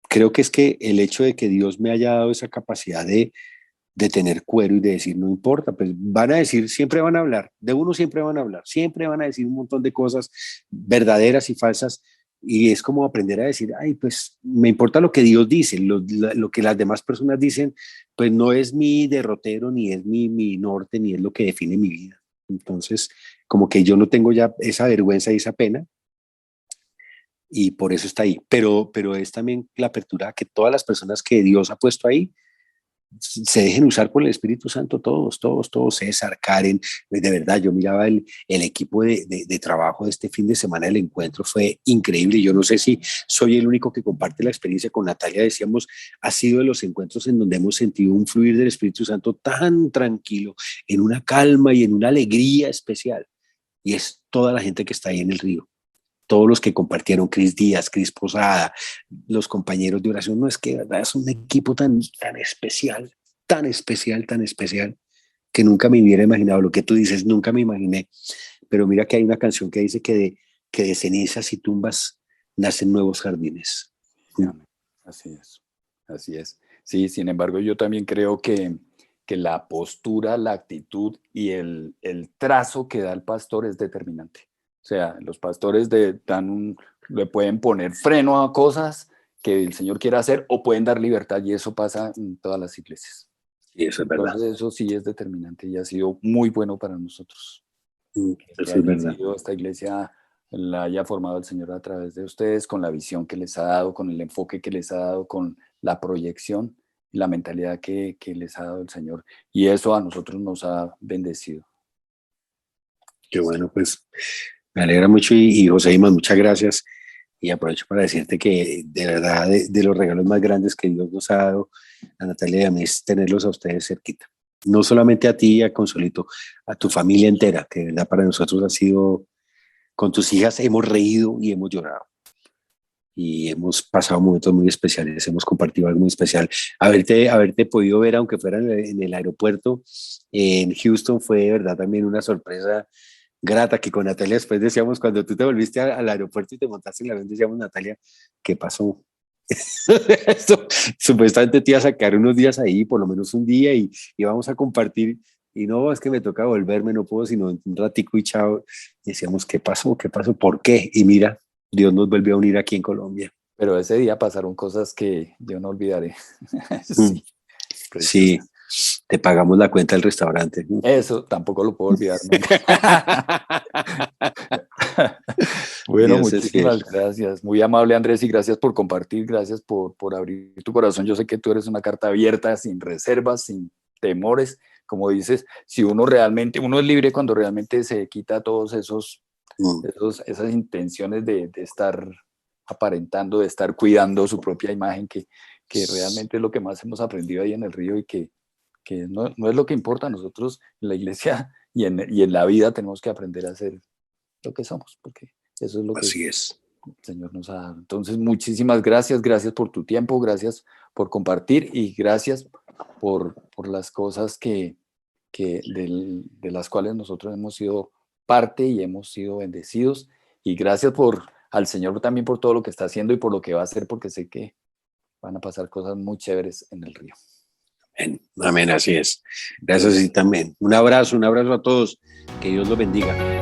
creo que es que el hecho de que Dios me haya dado esa capacidad de tener cuero y de decir, no importa, pues van a decir, siempre van a hablar, de uno siempre van a hablar, siempre van a decir un montón de cosas verdaderas y falsas, y es como aprender a decir, ay, pues me importa lo que Dios dice, lo que las demás personas dicen, pues no es mi derrotero, ni es mi norte, ni es lo que define mi vida. Entonces, como que yo no tengo ya esa vergüenza y esa pena, y por eso está ahí. Pero es también la apertura a que todas las personas que Dios ha puesto ahí se dejen usar por el Espíritu Santo, todos, César, Karen, de verdad, yo miraba el equipo de trabajo de este fin de semana del encuentro, fue increíble. Yo no sé si soy el único que comparte la experiencia con Natalia, decíamos, ha sido de los encuentros en donde hemos sentido un fluir del Espíritu Santo tan tranquilo, en una calma y en una alegría especial, y es toda la gente que está ahí en el río, todos los que compartieron, Cris Díaz, Cris Posada, los compañeros de oración, no es que ¿verdad? Es un equipo tan especial, tan especial, que nunca me hubiera imaginado. Lo que tú dices, nunca me imaginé. Pero mira que hay una canción que dice que de cenizas y tumbas nacen nuevos jardines. Amén. Así es, así es. Sí, sin embargo, yo también creo que la postura, la actitud y el trazo que da el pastor es determinante. O sea, los pastores le pueden poner freno a cosas que el Señor quiere hacer o pueden dar libertad y eso pasa en todas las iglesias. Y eso es verdad. Entonces eso sí es determinante y ha sido muy bueno para nosotros. Que Eso es hayan verdad. sido esta iglesia la haya formado el Señor a través de ustedes, con la visión que les ha dado, con el enfoque que les ha dado, con la proyección y la mentalidad que les ha dado el Señor. Y eso a nosotros nos ha bendecido. Qué bueno, pues me alegra mucho y José Iman, muchas gracias. Y aprovecho para decirte que de verdad de los regalos más grandes que Dios nos ha dado a Natalia y a mí es tenerlos a ustedes cerquita. No solamente a ti y a Consolito, a tu familia entera, que de verdad para nosotros ha sido, con tus hijas hemos reído y hemos llorado. Y hemos pasado momentos muy especiales, hemos compartido algo muy especial. Haberte podido ver, aunque fuera en el aeropuerto en Houston, fue de verdad también una sorpresa grata que con Natalia después decíamos, cuando tú te volviste al aeropuerto y te montaste en el avión, decíamos, Natalia, ¿qué pasó? Esto, supuestamente te iba a sacar unos días ahí, por lo menos un día, y vamos a compartir. Y no, es que me toca volverme, no puedo sino un ratico y chao. Y decíamos, ¿qué pasó? ¿Qué pasó? ¿Por qué? Y mira, Dios nos volvió a unir aquí en Colombia. Pero ese día pasaron cosas que yo no olvidaré. Mm, Sí, sí, preciosas. te pagamos la cuenta del restaurante. Eso tampoco lo puedo olvidar nunca. Bueno, Dios es fiel. muchísimas gracias. Muy amable, Andrés, y gracias por compartir, gracias por abrir tu corazón. Yo sé que tú eres una carta abierta, sin reservas, sin temores. Como dices, si uno es libre cuando realmente se quita todos Mm, esas intenciones de estar aparentando, de estar cuidando su propia imagen, que realmente es lo que más hemos aprendido ahí en el río y que no es lo que importa. Nosotros en la iglesia y en la vida tenemos que aprender a ser lo que somos, porque eso es lo que así es. el Señor nos ha dado. Entonces, muchísimas gracias, gracias por tu tiempo, gracias por compartir y gracias por las cosas de las cuales nosotros hemos sido parte y hemos sido bendecidos. Y gracias al Señor también por todo lo que está haciendo y por lo que va a hacer, porque sé que van a pasar cosas muy chéveres en el río. Amén, amén, así es. Gracias y también. Un abrazo a todos. Que Dios los bendiga.